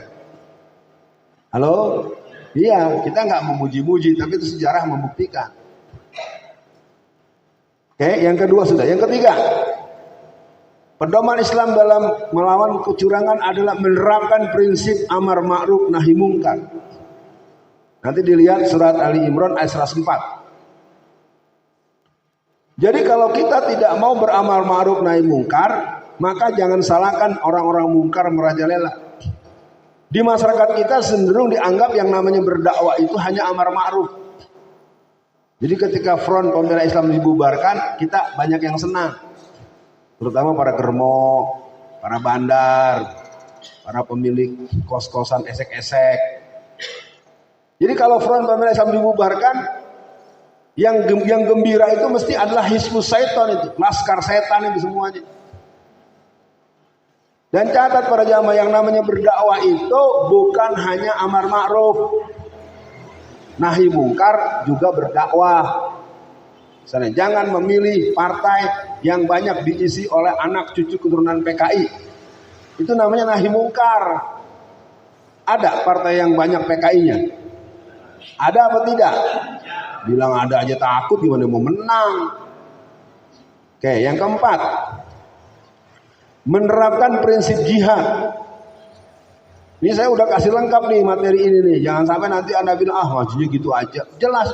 Halo? Iya, kita nggak memuji-muji, tapi itu sejarah membuktikan. Oke, yang kedua sudah. Yang ketiga, pedoman Islam dalam melawan kecurangan adalah menerapkan prinsip amar ma'ruf nahi mungkar. Nanti dilihat surat Ali Imran ayat 104. Jadi kalau kita tidak mau beramal ma'ruf nahi mungkar, maka jangan salahkan orang-orang mungkar merajalela. Di masyarakat kita cenderung dianggap yang namanya berdakwah itu hanya amar ma'ruf. Jadi ketika front pembela Islam dibubarkan, kita banyak yang senang. Terutama para germo, para bandar, para pemilik kos-kosan esek-esek. Jadi kalau front pembela Islam dibubarkan, yang gembira itu mesti adalah Hizbus Syaitan itu, laskar setan itu semuanya. Dan catat para jamaah, yang namanya berdakwah itu bukan hanya amar ma'ruf nahi mungkar, juga berdakwah. Misalnya, jangan memilih partai yang banyak diisi oleh anak cucu keturunan PKI. Itu namanya nahi mungkar. Ada partai yang banyak PKI-nya? Ada apa tidak? Bilang ada aja takut, gimana mau menang? Oke, yang keempat, menerapkan prinsip jihad. Ini saya udah kasih lengkap nih materi ini nih. Jangan sampai nanti Anda bilang, majunya gitu aja. Jelas.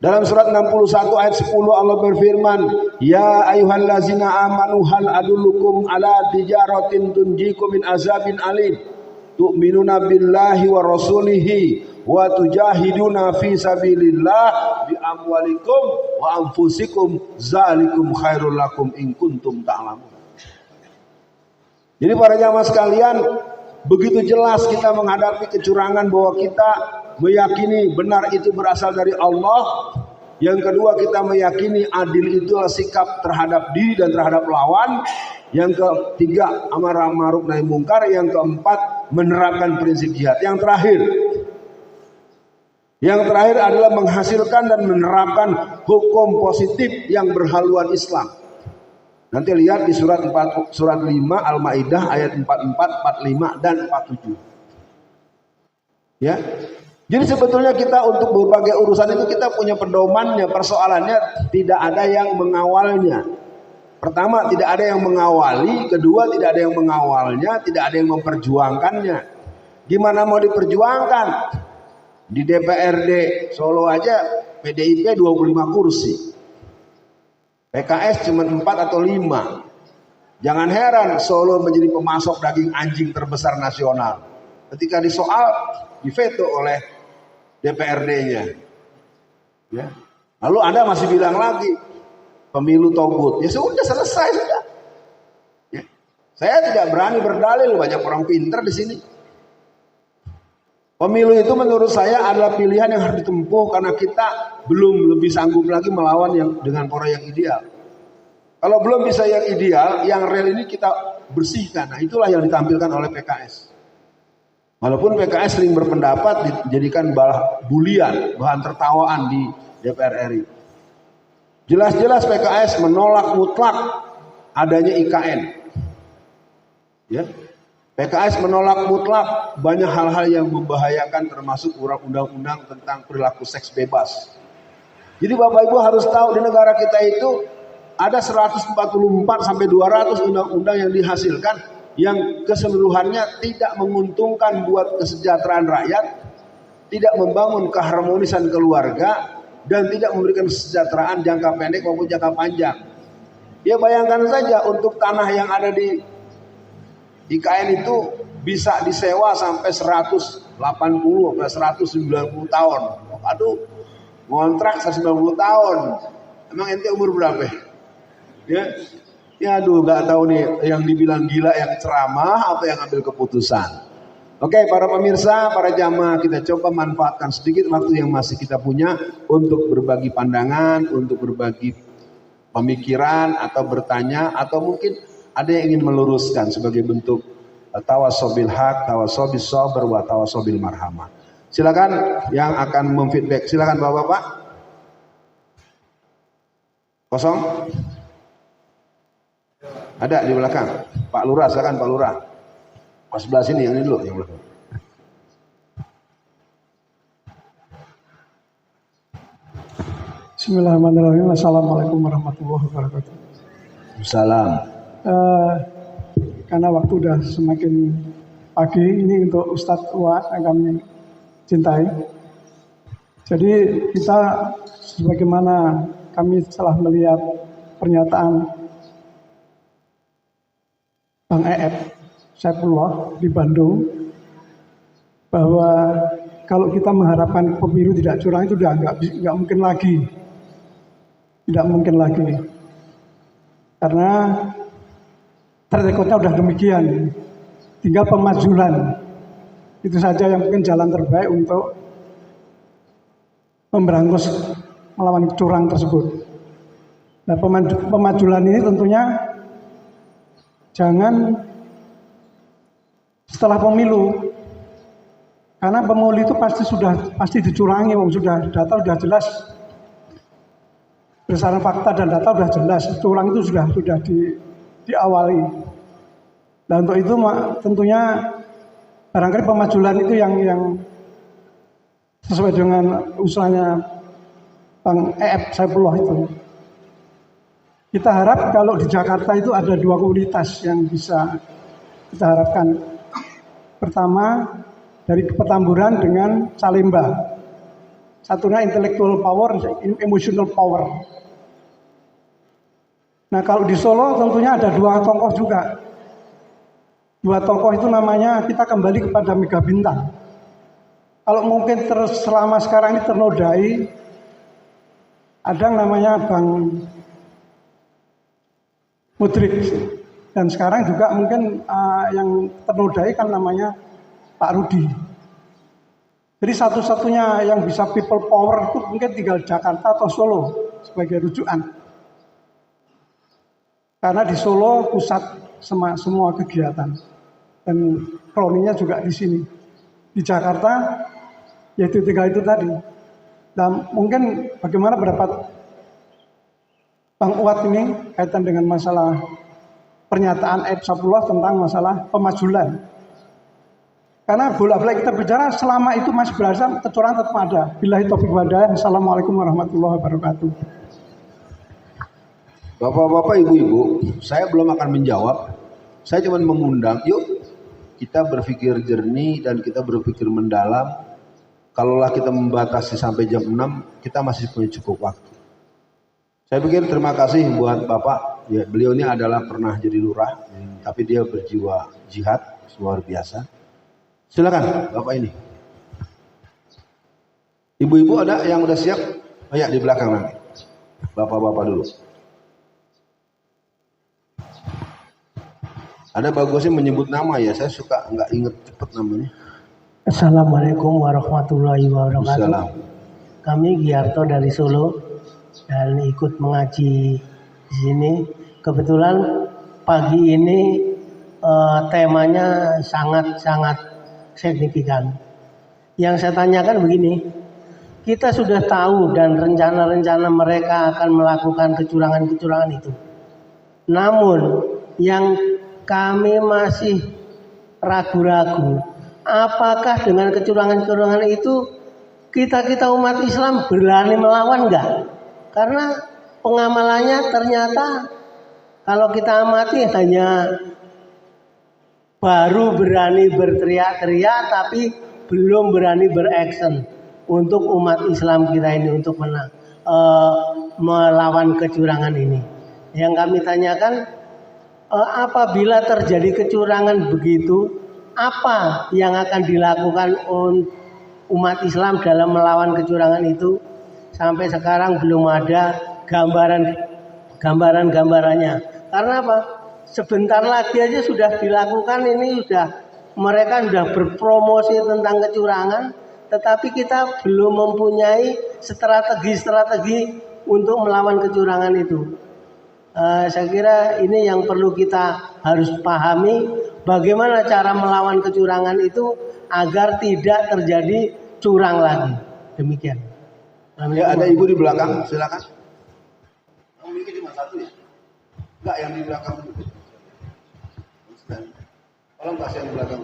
Dalam surat 61 ayat 10 Allah berfirman, Ya ayyuhallazina amanu hal adullukum ala tijaratin tunjikum min azabin alim. Tu'minuna billahi wa rasulihi wa tujahiduna fi sabilillah bi amwalikum wa anfusikum zalikum khairul lakum in kuntum ta'lamun. Jadi para jamaah sekalian, begitu jelas kita menghadapi kecurangan bahwa kita meyakini benar itu berasal dari Allah. Yang kedua, kita meyakini adil itu adalah sikap terhadap diri dan terhadap lawan. Yang ketiga, amar ma'ruf nahi mungkar. Yang keempat, menerapkan prinsip jihad. Yang terakhir adalah menghasilkan dan menerapkan hukum positif yang berhaluan Islam. Nanti lihat di surat 5 Al-Maidah ayat 44, 45 dan 47. Ya. Jadi sebetulnya kita untuk berbagai urusan itu kita punya pedomannya. Persoalannya tidak ada yang mengawalnya. Pertama, tidak ada yang mengawali. Kedua, tidak ada yang mengawalnya. Tidak ada yang memperjuangkannya. Gimana mau diperjuangkan? Di DPRD Solo aja PDIP 25 kursi. PKS cuma 4 atau 5. Jangan heran Solo menjadi pemasok daging anjing terbesar nasional. Ketika disoal, diveto oleh DPRD-nya. Ya. Lalu Anda masih bilang lagi, pemilu togut. Ya sudah, selesai sudah. Ya. Saya tidak berani berdalil, banyak orang pintar di sini. Pemilu itu menurut saya adalah pilihan yang harus ditempuh karena kita belum lebih sanggup lagi melawan yang dengan pola yang ideal. Kalau belum bisa yang ideal, yang real ini kita bersihkan. Nah, itulah yang ditampilkan oleh PKS. Walaupun PKS sering berpendapat dijadikan bulian, bahan tertawaan di DPR RI. Jelas-jelas PKS menolak mutlak adanya IKN. Ya. PKS menolak mutlak banyak hal-hal yang membahayakan, termasuk undang-undang tentang perilaku seks bebas. Jadi Bapak Ibu harus tahu di negara kita itu ada 144 sampai 200 undang-undang yang dihasilkan yang keseluruhannya tidak menguntungkan buat kesejahteraan rakyat, tidak membangun keharmonisan keluarga, dan tidak memberikan kesejahteraan jangka pendek maupun jangka panjang. Ya bayangkan saja untuk tanah yang ada di IKN itu bisa disewa sampai 180 sampai 190 tahun. Aduh, ngontrak 190 tahun. Emang ente umur berapa? Ya aduh, nggak tahu nih yang dibilang gila yang ceramah atau yang ambil keputusan. Oke, para pemirsa, para jamaah, kita coba manfaatkan sedikit waktu yang masih kita punya untuk berbagi pandangan, untuk berbagi pemikiran atau bertanya, atau mungkin ada yang ingin meluruskan sebagai bentuk tawasobil haq, tawasobil sober, wa tawasobil marhamah. Silakan yang akan memfeedback. Silakan Bapak-bapak. Kosong. Ada di belakang. Pak Lurah, silakan Pak Lurah. Pas sebelah sini, yang ini dulu, yang belakang. Bismillahirrahmanirrahim. Assalamualaikum warahmatullahi wabarakatuh. Salam. Karena waktu sudah semakin pagi, ini untuk Ustadz Uwa yang kami cintai. Jadi kita sebagaimana kami telah melihat pernyataan Bang E.F. Saifullah di Bandung, bahwa kalau kita mengharapkan pemilu tidak curang itu sudah nggak mungkin lagi. Tidak mungkin lagi. Karena track record-nya sudah demikian. Tinggal pemajulan. Itu saja yang mungkin jalan terbaik untuk memberangus melawan curang tersebut. Nah, pemajulan ini tentunya jangan setelah pemilu. Karena pemilu itu pasti dicurangi, sudah data sudah jelas. Berdasarkan fakta dan data sudah jelas, curang itu sudah diawali. Dan untuk itu tentunya barangkali pemajulan itu yang sesuai dengan usulannya Bang E.F. Saifullah itu. Kita harap kalau di Jakarta itu ada dua komunitas yang bisa kita harapkan. Pertama dari Petamburan dengan Salemba. Satunya intellectual power, emotional power. Nah kalau di Solo tentunya ada dua tokoh juga. Dua tokoh itu namanya kita kembali kepada Mega Bintang. Kalau mungkin selama sekarang ini ternodai, ada yang namanya Bang Mudrik. Dan sekarang juga mungkin yang ternodai kan namanya Pak Rudi. Jadi satu-satunya yang bisa people power itu mungkin tinggal Jakarta atau Solo sebagai rujukan. Karena di Solo pusat semua kegiatan dan kroninya juga di sini. Di Jakarta yaitu tinggal itu tadi. Dan mungkin bagaimana pendapat Bang Uwat ini kaitan dengan masalah pernyataan Aib Saifullah tentang masalah pemajulan. Karena bolak-balik kita bicara selama itu masih berasa kecurangan tetap ada. Billahi taufiq wal hidayah. Assalamualaikum warahmatullahi wabarakatuh. Bapak-bapak, ibu-ibu, saya belum akan menjawab. Saya cuma mengundang, yuk kita berpikir jernih dan kita berpikir mendalam. Kalaulah kita membatasi sampai jam 6, kita masih punya cukup waktu. Saya pikir terima kasih buat Bapak. Ya, beliau ini adalah pernah jadi lurah, tapi dia berjiwa jihad luar biasa. Silakan Bapak ini. Ibu-ibu ada yang udah siap? Oh ya, di belakang nanti. Bapak-bapak dulu. Ada bagusnya menyebut nama ya, saya suka nggak inget cepet namanya. Assalamualaikum warahmatullahi wabarakatuh. Assalam. Kami Giarto dari Solo dan ikut mengaji di sini. Kebetulan pagi ini temanya sangat signifikan. Yang saya tanyakan begini, kita sudah tahu dan rencana-rencana mereka akan melakukan kecurangan-kecurangan itu. Namun yang kami masih ragu-ragu, apakah dengan kecurangan-kecurangan itu kita umat Islam berani melawan enggak? Karena pengamalannya ternyata kalau kita amati hanya baru berani berteriak-teriak tapi belum berani beraction untuk umat Islam kita ini untuk melawan kecurangan ini. Yang kami tanyakan, apabila terjadi kecurangan begitu, apa yang akan dilakukan umat Islam dalam melawan kecurangan itu? Sampai sekarang belum ada gambarannya. Karena apa? Sebentar lagi aja sudah dilakukan, ini mereka sudah berpromosi tentang kecurangan, tetapi kita belum mempunyai strategi untuk melawan kecurangan itu. Saya kira ini yang perlu kita harus pahami, bagaimana cara melawan kecurangan itu agar tidak terjadi curang lagi. Demikian. Ya, ada ibu di belakang, silakan. Mungkin cuma satu ya? Enggak, yang di belakang dulu. Tolong kasih yang belakang.